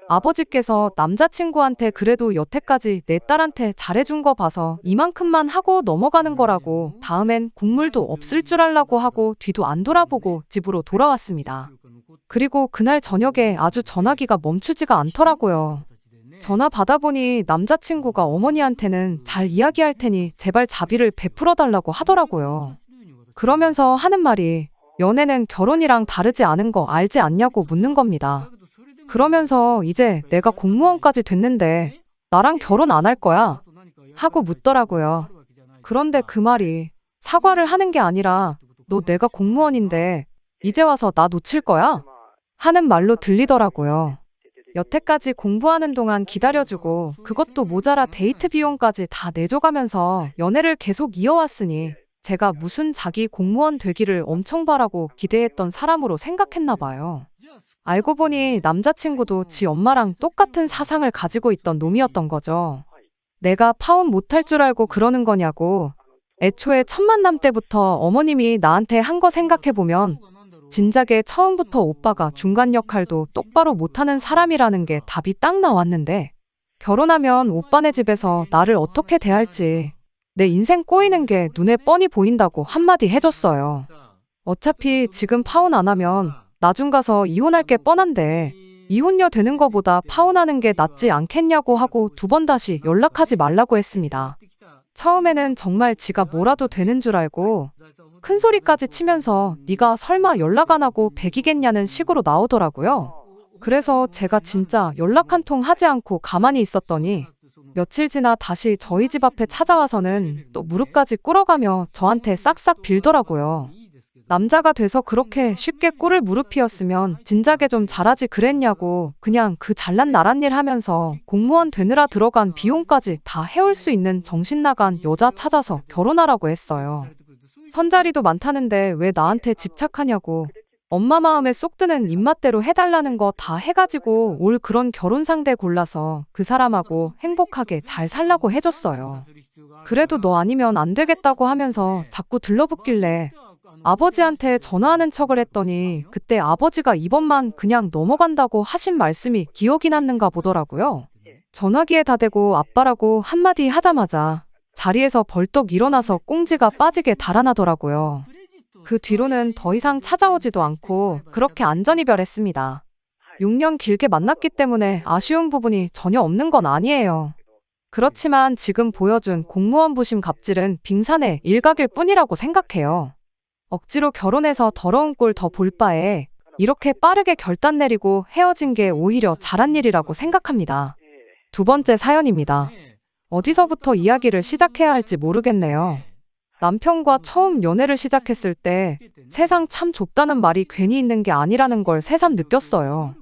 S1: 아버지께서 남자친구한테 그래도 여태까지 내 딸한테 잘해준 거 봐서 이만큼만 하고 넘어가는 거라고 다음엔 국물도 없을 줄 알라고 하고 뒤도 안 돌아보고 집으로 돌아왔습니다. 그리고 그날 저녁에 아주 전화기가 멈추지가 않더라고요. 전화 받아보니 남자친구가 어머니한테는 잘 이야기할 테니 제발 자비를 베풀어 달라고 하더라고요. 그러면서 하는 말이 연애는 결혼이랑 다르지 않은 거 알지 않냐고 묻는 겁니다. 그러면서 이제 내가 공무원까지 됐는데 나랑 결혼 안 할 거야? 하고 묻더라고요. 그런데 그 말이 사과를 하는 게 아니라 너 내가 공무원인데 이제 와서 나 놓칠 거야? 하는 말로 들리더라고요. 여태까지 공부하는 동안 기다려주고 그것도 모자라 데이트 비용까지 다 내줘가면서 연애를 계속 이어왔으니 제가 무슨 자기 공무원 되기를 엄청 바라고 기대했던 사람으로 생각했나 봐요. 알고 보니 남자친구도 지 엄마랑 똑같은 사상을 가지고 있던 놈이었던 거죠. 내가 파혼 못할 줄 알고 그러는 거냐고. 애초에 첫 만남 때부터 어머님이 나한테 한 거 생각해보면 진작에 처음부터 오빠가 중간 역할도 똑바로 못하는 사람이라는 게 답이 딱 나왔는데 결혼하면 오빠네 집에서 나를 어떻게 대할지 내 인생 꼬이는 게 눈에 뻔히 보인다고 한마디 해줬어요. 어차피 지금 파혼 안 하면 나중 가서 이혼할 게 뻔한데 이혼녀 되는 거보다 파혼하는 게 낫지 않겠냐고 하고 2번 다시 연락하지 말라고 했습니다. 처음에는 정말 지가 뭐라도 되는 줄 알고 큰 소리까지 치면서 네가 설마 연락 안 하고 백이겠냐는 식으로 나오더라고요. 그래서 제가 진짜 연락 한 통 하지 않고 가만히 있었더니 며칠 지나 다시 저희 집 앞에 찾아와서는 또 무릎까지 꿇어가며 저한테 싹싹 빌더라고요. 남자가 돼서 그렇게 쉽게 꿇을 무릎이었으면 진작에 좀 잘하지 그랬냐고 그냥 그 잘난 나란 일 하면서 공무원 되느라 들어간 비용까지 다 해올 수 있는 정신 나간 여자 찾아서 결혼하라고 했어요. 선자리도 많다는데 왜 나한테 집착하냐고. 엄마 마음에 쏙 드는 입맛대로 해달라는 거 다 해가지고 올 그런 결혼 상대 골라서 그 사람하고 행복하게 잘 살라고 해줬어요. 그래도 너 아니면 안 되겠다고 하면서 자꾸 들러붙길래 아버지한테 전화하는 척을 했더니 그때 아버지가 이번만 그냥 넘어간다고 하신 말씀이 기억이 났는가 보더라고요. 전화기에 다 대고 아빠라고 한마디 하자마자 자리에서 벌떡 일어나서 꽁지가 빠지게 달아나더라고요. 그 뒤로는 더 이상 찾아오지도 않고 그렇게 안전이별했습니다. 6년 길게 만났기 때문에 아쉬운 부분이 전혀 없는 건 아니에요. 그렇지만 지금 보여준 공무원 부심 갑질은 빙산의 일각일 뿐이라고 생각해요. 억지로 결혼해서 더러운 꼴 더 볼 바에 이렇게 빠르게 결단 내리고 헤어진 게 오히려 잘한 일이라고 생각합니다. 2번째 사연입니다. 어디서부터 이야기를 시작해야 할지 모르겠네요. 남편과 처음 연애를 시작했을 때 세상 참 좁다는 말이 괜히 있는 게 아니라는 걸 새삼 느꼈어요.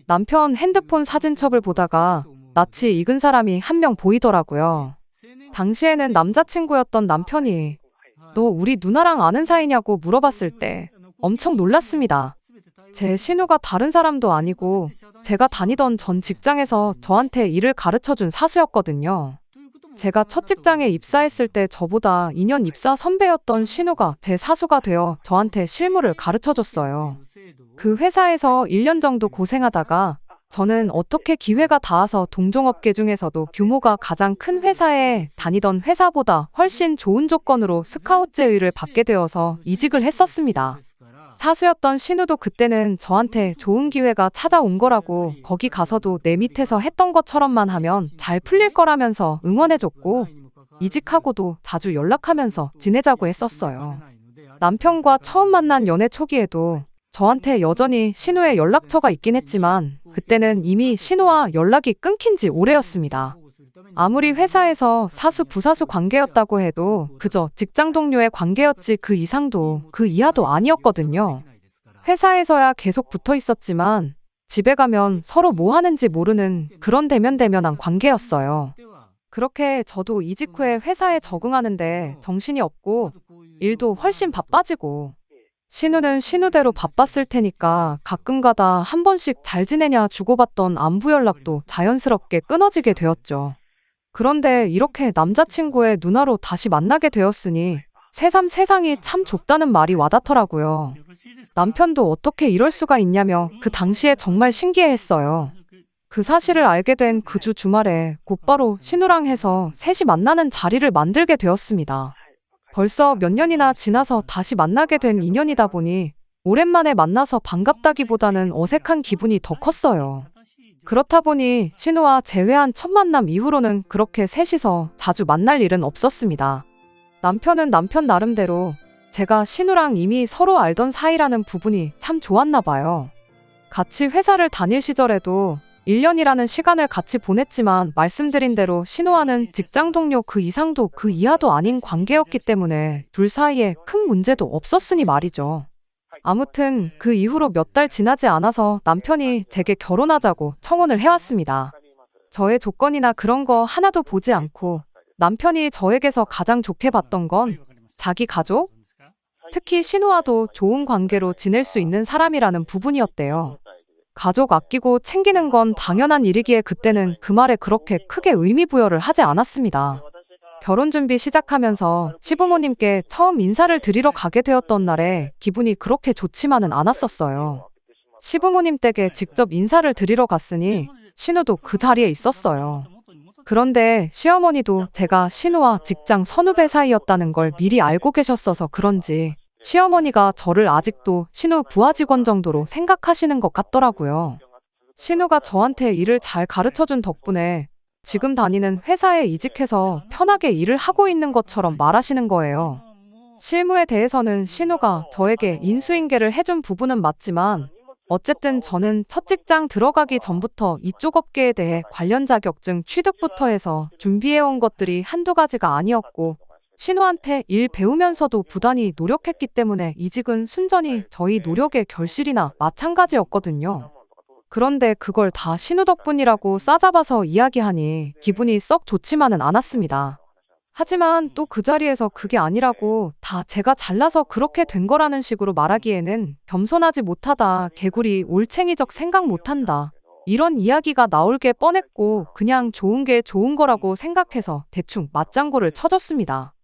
S1: 남편 핸드폰 사진첩을 보다가 낯이 익은 사람이 한 명 보이더라고요. 당시에는 남자친구였던 남편이 너 우리 누나랑 아는 사이냐고 물어봤을 때 엄청 놀랐습니다. 제 신우가 다른 사람도 아니고 제가 다니던 전 직장에서 저한테 일을 가르쳐준 사수였거든요. 제가 첫 직장에 입사했을 때 저보다 2년 입사 선배였던 신우가 제 사수가 되어 저한테 실무를 가르쳐줬어요. 그 회사에서 1년 정도 고생하다가 저는 어떻게 기회가 닿아서 동종업계 중에서도 규모가 가장 큰 회사에 다니던 회사보다 훨씬 좋은 조건으로 스카우트 제의를 받게 되어서 이직을 했었습니다. 사수였던 신우도 그때는 저한테 좋은 기회가 찾아온 거라고 거기 가서도 내 밑에서 했던 것처럼만 하면 잘 풀릴 거라면서 응원해줬고 이직하고도 자주 연락하면서 지내자고 했었어요. 남편과 처음 만난 연애 초기에도 저한테 여전히 신우의 연락처가 있긴 했지만 그때는 이미 신우와 연락이 끊긴 지 오래였습니다. 아무리 회사에서 사수 부사수 관계였다고 해도 그저 직장 동료의 관계였지 그 이상도 그 이하도 아니었거든요. 회사에서야 계속 붙어 있었지만 집에 가면 서로 뭐 하는지 모르는 그런 대면대면한 관계였어요. 그렇게 저도 이직 후에 회사에 적응하는데 정신이 없고 일도 훨씬 바빠지고 신우는 신우대로 바빴을 테니까 가끔가다 한 번씩 잘 지내냐 주고받던 안부 연락도 자연스럽게 끊어지게 되었죠. 그런데 이렇게 남자친구의 누나로 다시 만나게 되었으니 새삼 세상이 참 좁다는 말이 와닿더라고요. 남편도 어떻게 이럴 수가 있냐며 그 당시에 정말 신기해했어요. 그 사실을 알게 된 그 주 주말에 곧바로 신우랑 해서 셋이 만나는 자리를 만들게 되었습니다. 벌써 몇 년이나 지나서 다시 만나게 된 인연이다 보니 오랜만에 만나서 반갑다기보다는 어색한 기분이 더 컸어요. 그렇다 보니 신우와 재회한 첫 만남 이후로는 그렇게 셋이서 자주 만날 일은 없었습니다. 남편은 남편 나름대로 제가 신우랑 이미 서로 알던 사이라는 부분이 참 좋았나 봐요. 같이 회사를 다닐 시절에도 1년이라는 시간을 같이 보냈지만 말씀드린 대로 신우와는 직장 동료 그 이상도 그 이하도 아닌 관계였기 때문에 둘 사이에 큰 문제도 없었으니 말이죠. 아무튼 그 이후로 몇 달 지나지 않아서 남편이 제게 결혼하자고 청혼을 해왔습니다. 저의 조건이나 그런 거 하나도 보지 않고 남편이 저에게서 가장 좋게 봤던 건 자기 가족, 특히 신우와도 좋은 관계로 지낼 수 있는 사람이라는 부분이었대요. 가족 아끼고 챙기는 건 당연한 일이기에 그때는 그 말에 그렇게 크게 의미 부여를 하지 않았습니다. 결혼 준비 시작하면서 시부모님께 처음 인사를 드리러 가게 되었던 날에 기분이 그렇게 좋지만은 않았었어요. 시부모님 댁에 직접 인사를 드리러 갔으니 신우도 그 자리에 있었어요. 그런데 시어머니도 제가 신우와 직장 선후배 사이였다는 걸 미리 알고 계셨어서 그런지 시어머니가 저를 아직도 신우 부하 직원 정도로 생각하시는 것 같더라고요. 신우가 저한테 일을 잘 가르쳐준 덕분에 지금 다니는 회사에 이직해서 편하게 일을 하고 있는 것처럼 말하시는 거예요. 실무에 대해서는 신우가 저에게 인수인계를 해준 부분은 맞지만 어쨌든 저는 첫 직장 들어가기 전부터 이쪽 업계에 대해 관련 자격증 취득부터 해서 준비해온 것들이 한두 가지가 아니었고 신우한테 일 배우면서도 부단히 노력했기 때문에 이직은 순전히 저희 노력의 결실이나 마찬가지였거든요. 그런데 그걸 다 신우 덕분이라고 싸잡아서 이야기하니 기분이 썩 좋지만은 않았습니다. 하지만 또 그 자리에서 그게 아니라고 다 제가 잘나서 그렇게 된 거라는 식으로 말하기에는 겸손하지 못하다, 개구리, 올챙이적 생각 못한다. 이런 이야기가 나올 게 뻔했고 그냥 좋은 게 좋은 거라고 생각해서 대충 맞장구를 쳐줬습니다.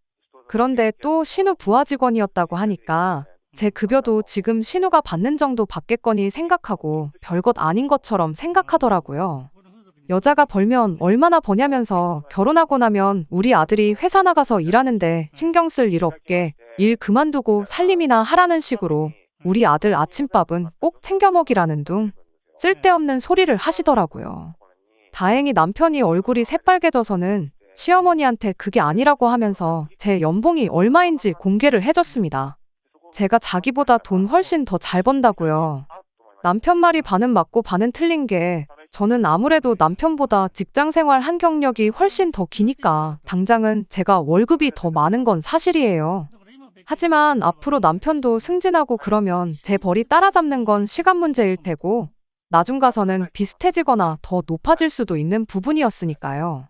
S1: 그런데 또 신우 부하 직원이었다고 하니까 제 급여도 지금 신우가 받는 정도 받겠거니 생각하고 별것 아닌 것처럼 생각하더라고요. 여자가 벌면 얼마나 버냐면서 결혼하고 나면 우리 아들이 회사 나가서 일하는데 신경 쓸 일 없게 일 그만두고 살림이나 하라는 식으로 우리 아들 아침밥은 꼭 챙겨 먹이라는 둥 쓸데없는 소리를 하시더라고요. 다행히 남편이 얼굴이 새빨개져서는 시어머니한테 그게 아니라고 하면서 제 연봉이 얼마인지 공개를 해줬습니다. 제가 자기보다 돈 훨씬 더 잘 번다고요. 남편 말이 반은 맞고 반은 틀린 게 저는 아무래도 남편보다 직장 생활 한 경력이 훨씬 더 기니까 당장은 제가 월급이 더 많은 건 사실이에요. 하지만 앞으로 남편도 승진하고 그러면 제 벌이 따라잡는 건 시간 문제일 테고 나중 가서는 비슷해지거나 더 높아질 수도 있는 부분이었으니까요.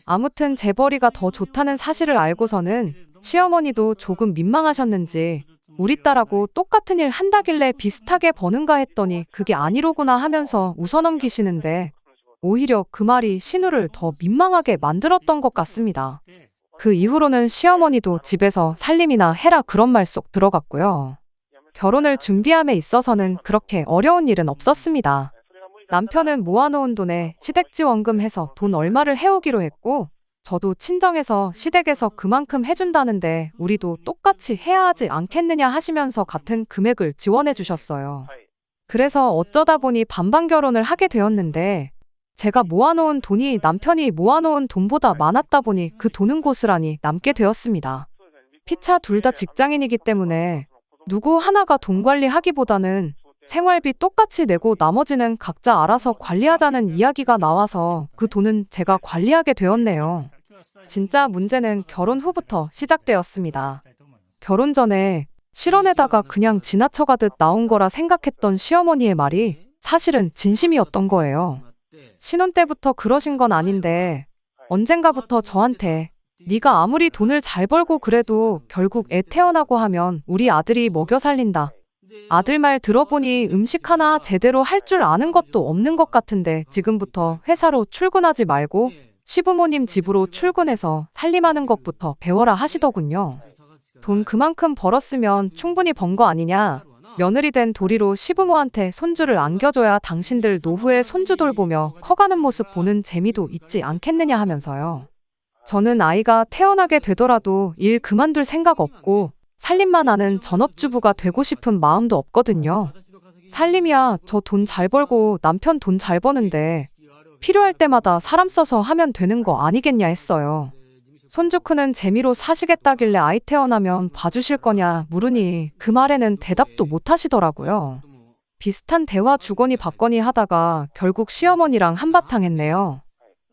S1: 아무튼 제 벌이가 더 좋다는 사실을 알고서는 시어머니도 조금 민망하셨는지 우리 딸하고 똑같은 일 한다길래 비슷하게 버는가 했더니 그게 아니로구나 하면서 웃어넘기시는데 오히려 그 말이 신우를 더 민망하게 만들었던 것 같습니다. 그 이후로는 시어머니도 집에서 살림이나 해라 그런 말 쏙 들어갔고요. 결혼을 준비함에 있어서는 그렇게 어려운 일은 없었습니다. 남편은 모아놓은 돈에 시댁지원금 해서 돈 얼마를 해오기로 했고 저도 친정에서 시댁에서 그만큼 해준다는데 우리도 똑같이 해야 하지 않겠느냐 하시면서 같은 금액을 지원해 주셨어요. 그래서 어쩌다 보니 반반 결혼을 하게 되었는데 제가 모아놓은 돈이 남편이 모아놓은 돈보다 많았다 보니 그 돈은 고스란히 남게 되었습니다. 피차 둘 다 직장인이기 때문에 누구 하나가 돈 관리하기보다는 생활비 똑같이 내고 나머지는 각자 알아서 관리하자는 이야기가 나와서 그 돈은 제가 관리하게 되었네요. 진짜 문제는 결혼 후부터 시작되었습니다. 결혼 전에 실언에다가 그냥 지나쳐가듯 나온 거라 생각했던 시어머니의 말이 사실은 진심이었던 거예요. 신혼 때부터 그러신 건 아닌데 언젠가부터 저한테 네가 아무리 돈을 잘 벌고 그래도 결국 애 태어나고 하면 우리 아들이 먹여 살린다. 아들 말 들어보니 음식 하나 제대로 할 줄 아는 것도 없는 것 같은데 지금부터 회사로 출근하지 말고 시부모님 집으로 출근해서 살림하는 것부터 배워라 하시더군요. 돈 그만큼 벌었으면 충분히 번 거 아니냐. 며느리 된 도리로 시부모한테 손주를 안겨줘야 당신들 노후에 손주 돌보며 커가는 모습 보는 재미도 있지 않겠느냐 하면서요. 저는 아이가 태어나게 되더라도 일 그만둘 생각 없고 살림만 하는 전업주부가 되고 싶은 마음도 없거든요. 살림이야, 저 돈 잘 벌고 남편 돈 잘 버는데 필요할 때마다 사람 써서 하면 되는 거 아니겠냐 했어요. 손주크는 재미로 사시겠다길래 아이 태어나면 봐주실 거냐 물으니 그 말에는 대답도 못 하시더라고요. 비슷한 대화 주거니 받거니 하다가 결국 시어머니랑 한바탕 했네요.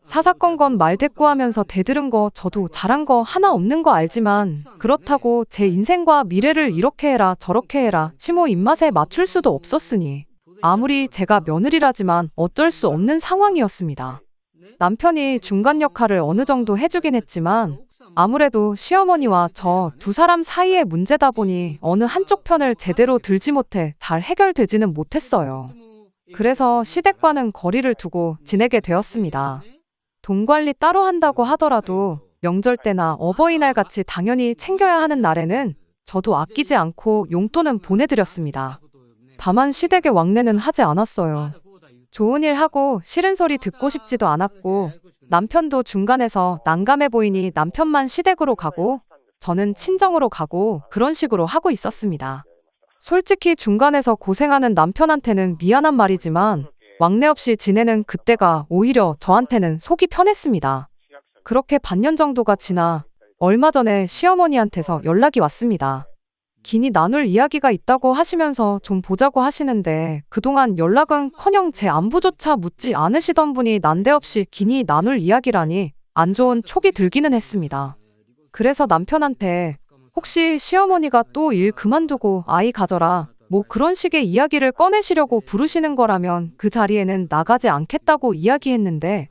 S1: 사사건건 말대꾸하면서 대들은 거 저도 잘한 거 하나 없는 거 알지만 그렇다고 제 인생과 미래를 이렇게 해라 저렇게 해라 시모 입맛에 맞출 수도 없었으니 아무리 제가 며느리라지만 어쩔 수 없는 상황이었습니다. 남편이 중간 역할을 어느 정도 해주긴 했지만 아무래도 시어머니와 저 두 사람 사이의 문제다 보니 어느 한쪽 편을 제대로 들지 못해 잘 해결되지는 못했어요. 그래서 시댁과는 거리를 두고 지내게 되었습니다. 돈 관리 따로 한다고 하더라도 명절 때나 어버이날 같이 당연히 챙겨야 하는 날에는 저도 아끼지 않고 용돈은 보내드렸습니다. 다만 시댁의 왕래는 하지 않았어요. 좋은 일 하고 싫은 소리 듣고 싶지도 않았고 남편도 중간에서 난감해 보이니 남편만 시댁으로 가고 저는 친정으로 가고 그런 식으로 하고 있었습니다. 솔직히 중간에서 고생하는 남편한테는 미안한 말이지만 왕래 없이 지내는 그때가 오히려 저한테는 속이 편했습니다. 그렇게 반년 정도가 지나 얼마 전에 시어머니한테서 연락이 왔습니다. 긴히 나눌 이야기가 있다고 하시면서 좀 보자고 하시는데 그동안 연락은커녕 제 안부조차 묻지 않으시던 분이 난데없이 긴히 나눌 이야기라니 안 좋은 촉이 들기는 했습니다. 그래서 남편한테 혹시 시어머니가 또 일 그만두고 아이 가져라 뭐 그런 식의 이야기를 꺼내시려고 부르시는 거라면 그 자리에는 나가지 않겠다고 이야기했는데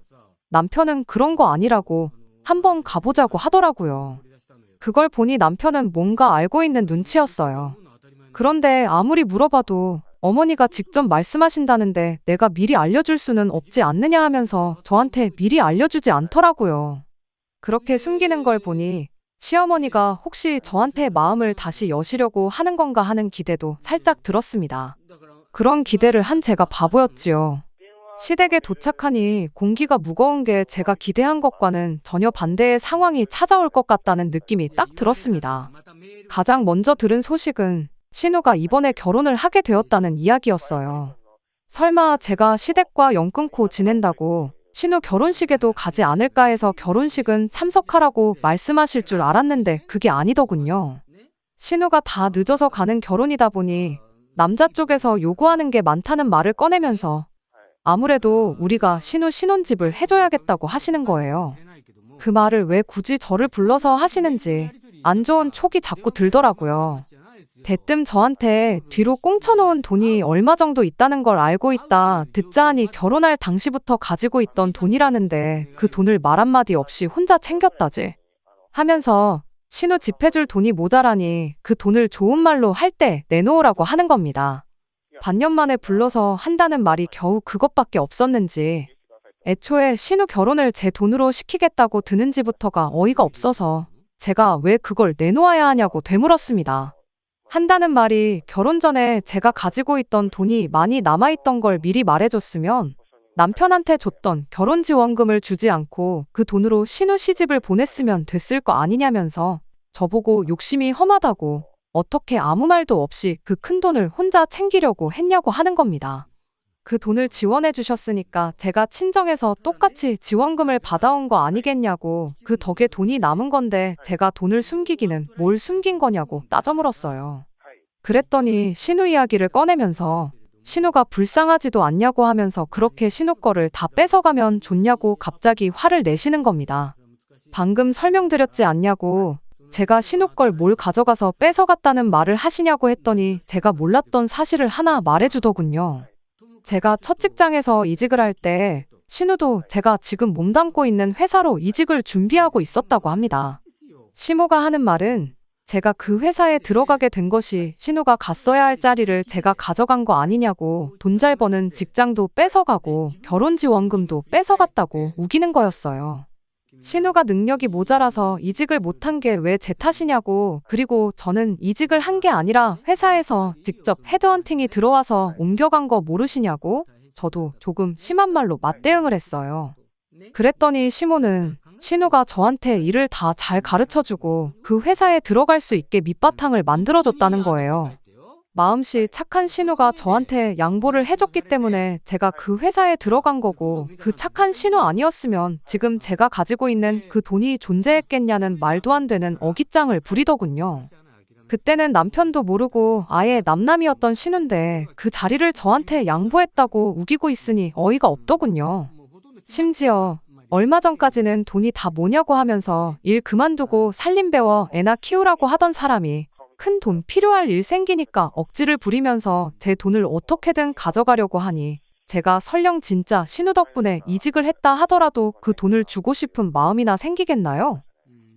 S1: 남편은 그런 거 아니라고 한번 가보자고 하더라고요. 그걸 보니 남편은 뭔가 알고 있는 눈치였어요. 그런데 아무리 물어봐도 어머니가 직접 말씀하신다는데 내가 미리 알려줄 수는 없지 않느냐 하면서 저한테 미리 알려주지 않더라고요. 그렇게 숨기는 걸 보니 시어머니가 혹시 저한테 마음을 다시 여시려고 하는 건가 하는 기대도 살짝 들었습니다. 그런 기대를 한 제가 바보였지요. 시댁에 도착하니 공기가 무거운 게 제가 기대한 것과는 전혀 반대의 상황이 찾아올 것 같다는 느낌이 딱 들었습니다. 가장 먼저 들은 소식은 신우가 이번에 결혼을 하게 되었다는 이야기였어요. 설마 제가 시댁과 연 끊고 지낸다고 신우 결혼식에도 가지 않을까 해서 결혼식은 참석하라고 말씀하실 줄 알았는데 그게 아니더군요. 신우가 다 늦어서 가는 결혼이다 보니 남자 쪽에서 요구하는 게 많다는 말을 꺼내면서 아무래도 우리가 신우 신혼집을 해줘야겠다고 하시는 거예요. 그 말을 왜 굳이 저를 불러서 하시는지 안 좋은 촉이 자꾸 들더라고요. 대뜸 저한테 뒤로 꽁쳐놓은 돈이 얼마 정도 있다는 걸 알고 있다 듣자 하니 결혼할 당시부터 가지고 있던 돈이라는데 그 돈을 말 한마디 없이 혼자 챙겼다지 하면서 신우 집 해줄 돈이 모자라니 그 돈을 좋은 말로 할 때 내놓으라고 하는 겁니다. 반년 만에 불러서 한다는 말이 겨우 그것밖에 없었는지 애초에 신우 결혼을 제 돈으로 시키겠다고 드는지부터가 어이가 없어서 제가 왜 그걸 내놓아야 하냐고 되물었습니다. 한다는 말이 결혼 전에 제가 가지고 있던 돈이 많이 남아있던 걸 미리 말해줬으면 남편한테 줬던 결혼지원금을 주지 않고 그 돈으로 신우 시집을 보냈으면 됐을 거 아니냐면서 저보고 욕심이 험하다고 어떻게 아무 말도 없이 그 큰 돈을 혼자 챙기려고 했냐고 하는 겁니다. 그 돈을 지원해 주셨으니까 제가 친정에서 똑같이 지원금을 받아온 거 아니겠냐고 그 덕에 돈이 남은 건데 제가 돈을 숨기기는 뭘 숨긴 거냐고 따져 물었어요. 그랬더니 신우 이야기를 꺼내면서 신우가 불쌍하지도 않냐고 하면서 그렇게 신우 거를 다 뺏어가면 좋냐고 갑자기 화를 내시는 겁니다. 방금 설명드렸지 않냐고 제가 신우 걸 뭘 가져가서 뺏어갔다는 말을 하시냐고 했더니 제가 몰랐던 사실을 하나 말해주더군요. 제가 첫 직장에서 이직을 할 때 신우도 제가 지금 몸담고 있는 회사로 이직을 준비하고 있었다고 합니다. 시모가 하는 말은 제가 그 회사에 들어가게 된 것이 신우가 갔어야 할 자리를 제가 가져간 거 아니냐고 돈 잘 버는 직장도 뺏어가고 결혼지원금도 뺏어갔다고 우기는 거였어요. 신우가 능력이 모자라서 이직을 못한 게 왜 제 탓이냐고 그리고 저는 이직을 한 게 아니라 회사에서 직접 헤드헌팅이 들어와서 옮겨간 거 모르시냐고 저도 조금 심한 말로 맞대응을 했어요. 그랬더니 시모는 신우가 저한테 일을 다 잘 가르쳐주고 그 회사에 들어갈 수 있게 밑바탕을 만들어줬다는 거예요. 마음씨 착한 신우가 저한테 양보를 해줬기 때문에 제가 그 회사에 들어간 거고, 그 착한 신우 아니었으면 지금 제가 가지고 있는 그 돈이 존재했겠냐는 말도 안 되는 어깃장을 부리더군요. 그때는 남편도 모르고 아예 남남이었던 신우인데 그 자리를 저한테 양보했다고 우기고 있으니 어이가 없더군요. 심지어 얼마 전까지는 돈이 다 뭐냐고 하면서 일 그만두고 살림 배워 애나 키우라고 하던 사람이 큰 돈 필요할 일 생기니까 억지를 부리면서 제 돈을 어떻게든 가져가려고 하니, 제가 설령 진짜 신우 덕분에 이직을 했다 하더라도 그 돈을 주고 싶은 마음이나 생기겠나요?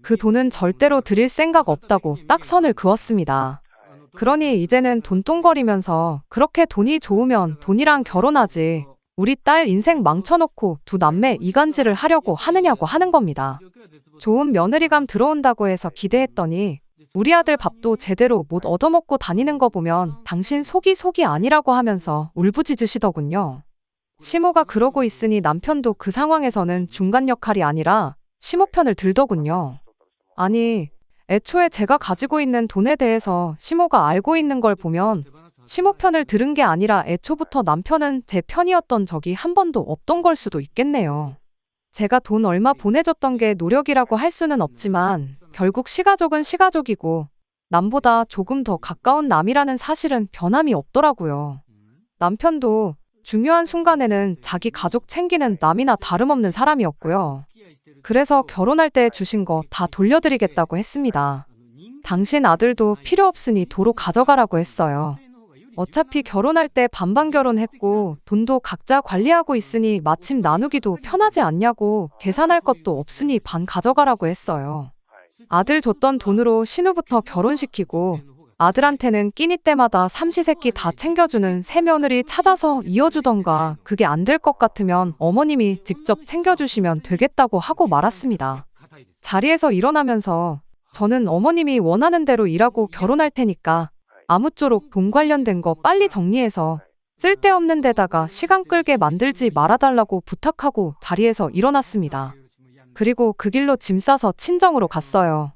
S1: 그 돈은 절대로 드릴 생각 없다고 딱 선을 그었습니다. 그러니 이제는 돈똥거리면서 그렇게 돈이 좋으면 돈이랑 결혼하지, 우리 딸 인생 망쳐놓고 두 남매 이간질을 하려고 하느냐고 하는 겁니다. 좋은 며느리감 들어온다고 해서 기대했더니 우리 아들 밥도 제대로 못 얻어먹고 다니는 거 보면 당신 속이 아니라고 하면서 울부짖으시더군요. 시모가 그러고 있으니 남편도 그 상황에서는 중간 역할이 아니라 시모 편을 들더군요. 아니, 애초에 제가 가지고 있는 돈에 대해서 시모가 알고 있는 걸 보면 시모 편을 들은 게 아니라 애초부터 남편은 제 편이었던 적이 한 번도 없던 걸 수도 있겠네요. 제가 돈 얼마 보내줬던 게 노력이라고 할 수는 없지만 결국 시가족은 시가족이고 남보다 조금 더 가까운 남이라는 사실은 변함이 없더라고요. 남편도 중요한 순간에는 자기 가족 챙기는 남이나 다름없는 사람이었고요. 그래서 결혼할 때 주신 거 다 돌려드리겠다고 했습니다. 당신 아들도 필요 없으니 도로 가져가라고 했어요. 어차피 결혼할 때 반반 결혼했고 돈도 각자 관리하고 있으니 마침 나누기도 편하지 않냐고, 계산할 것도 없으니 반 가져가라고 했어요. 아들 줬던 돈으로 신우부터 결혼시키고 아들한테는 끼니 때마다 삼시세끼 다 챙겨주는 새며느리 찾아서 이어주던가, 그게 안 될 것 같으면 어머님이 직접 챙겨주시면 되겠다고 하고 말았습니다. 자리에서 일어나면서 저는 어머님이 원하는 대로 일하고 결혼할 테니까 아무쪼록 돈 관련된 거 빨리 정리해서 쓸데없는 데다가 시간 끌게 만들지 말아달라고 부탁하고 자리에서 일어났습니다. 그리고 그 길로 짐 싸서 친정으로 갔어요.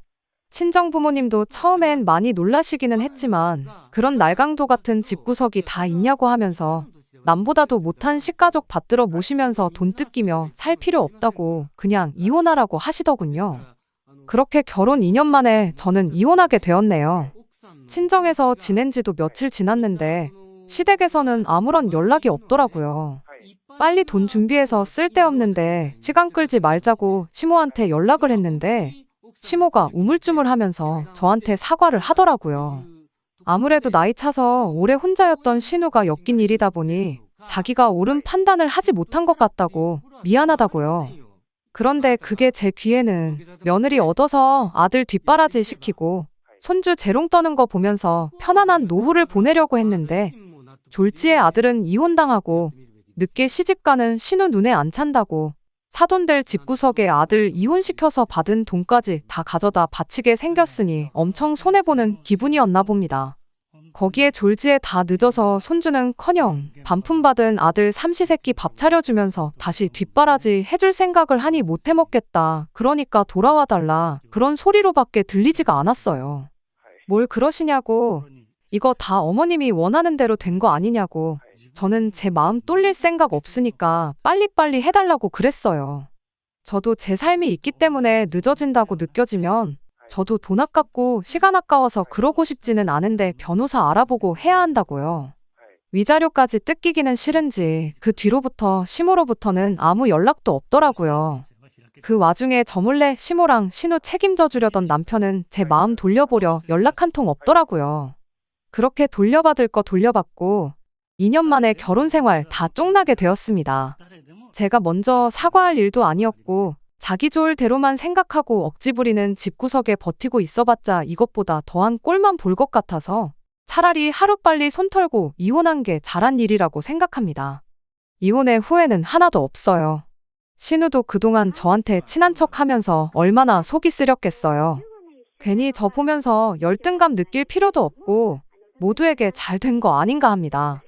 S1: 친정 부모님도 처음엔 많이 놀라시기는 했지만 그런 날강도 같은 집구석이 다 있냐고 하면서 남보다도 못한 식가족 받들어 모시면서 돈 뜯기며 살 필요 없다고 그냥 이혼하라고 하시더군요. 그렇게 결혼 2년 만에 저는 이혼하게 되었네요. 친정에서 지낸 지도 며칠 지났는데 시댁에서는 아무런 연락이 없더라고요. 빨리 돈 준비해서 쓸데없는데 시간 끌지 말자고 시모한테 연락을 했는데 시모가 우물쭈물하면서 저한테 사과를 하더라고요. 아무래도 나이 차서 오래 혼자였던 신우가 엮인 일이다 보니 자기가 옳은 판단을 하지 못한 것 같다고 미안하다고요. 그런데 그게 제 귀에는 며느리 얻어서 아들 뒷바라지 시키고 손주 재롱 떠는 거 보면서 편안한 노후를 보내려고 했는데 졸지의 아들은 이혼당하고 늦게 시집가는 신우 눈에 안 찬다고 사돈될 집구석에 아들 이혼시켜서 받은 돈까지 다 가져다 바치게 생겼으니 엄청 손해보는 기분이었나 봅니다. 거기에 졸지에 다 늦어서 손주는커녕 반품받은 아들 삼시세끼 밥 차려주면서 다시 뒷바라지 해줄 생각을 하니 못 해먹겠다, 그러니까 돌아와달라, 그런 소리로밖에 들리지가 않았어요. 뭘 그러시냐고, 이거 다 어머님이 원하는 대로 된 거 아니냐고. 저는 제 마음 똘릴 생각 없으니까 빨리빨리 해달라고 그랬어요. 저도 제 삶이 있기 때문에 늦어진다고 느껴지면 저도 돈 아깝고 시간 아까워서 그러고 싶지는 않은데 변호사 알아보고 해야 한다고요. 위자료까지 뜯기기는 싫은지 그 뒤로부터 시모로부터는 아무 연락도 없더라고요. 그 와중에 저 몰래 시모랑 신우 책임져 주려던 남편은 제 마음 돌려보려 연락 한 통 없더라고요. 그렇게 돌려받을 거 돌려받고 2년 만에 결혼 생활 다 쫑나게 되었습니다. 제가 먼저 사과할 일도 아니었고 자기 좋을 대로만 생각하고 억지 부리는 집구석에 버티고 있어봤자 이것보다 더한 꼴만 볼 것 같아서 차라리 하루빨리 손 털고 이혼한 게 잘한 일이라고 생각합니다. 이혼의 후회는 하나도 없어요. 신우도 그동안 저한테 친한 척 하면서 얼마나 속이 쓰렸겠어요. 괜히 저 보면서 열등감 느낄 필요도 없고 모두에게 잘 된 거 아닌가 합니다.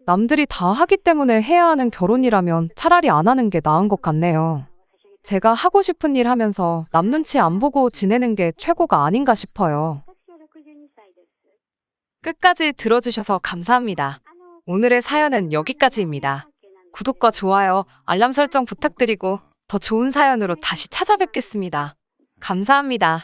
S1: 남들이 다 하기 때문에 해야 하는 결혼이라면 차라리 안 하는 게 나은 것 같네요. 제가 하고 싶은 일 하면서 남 눈치 안 보고 지내는 게 최고가 아닌가 싶어요. 끝까지 들어주셔서 감사합니다. 오늘의 사연은 여기까지입니다. 구독과 좋아요, 알람 설정 부탁드리고 더 좋은 사연으로 다시 찾아뵙겠습니다. 감사합니다.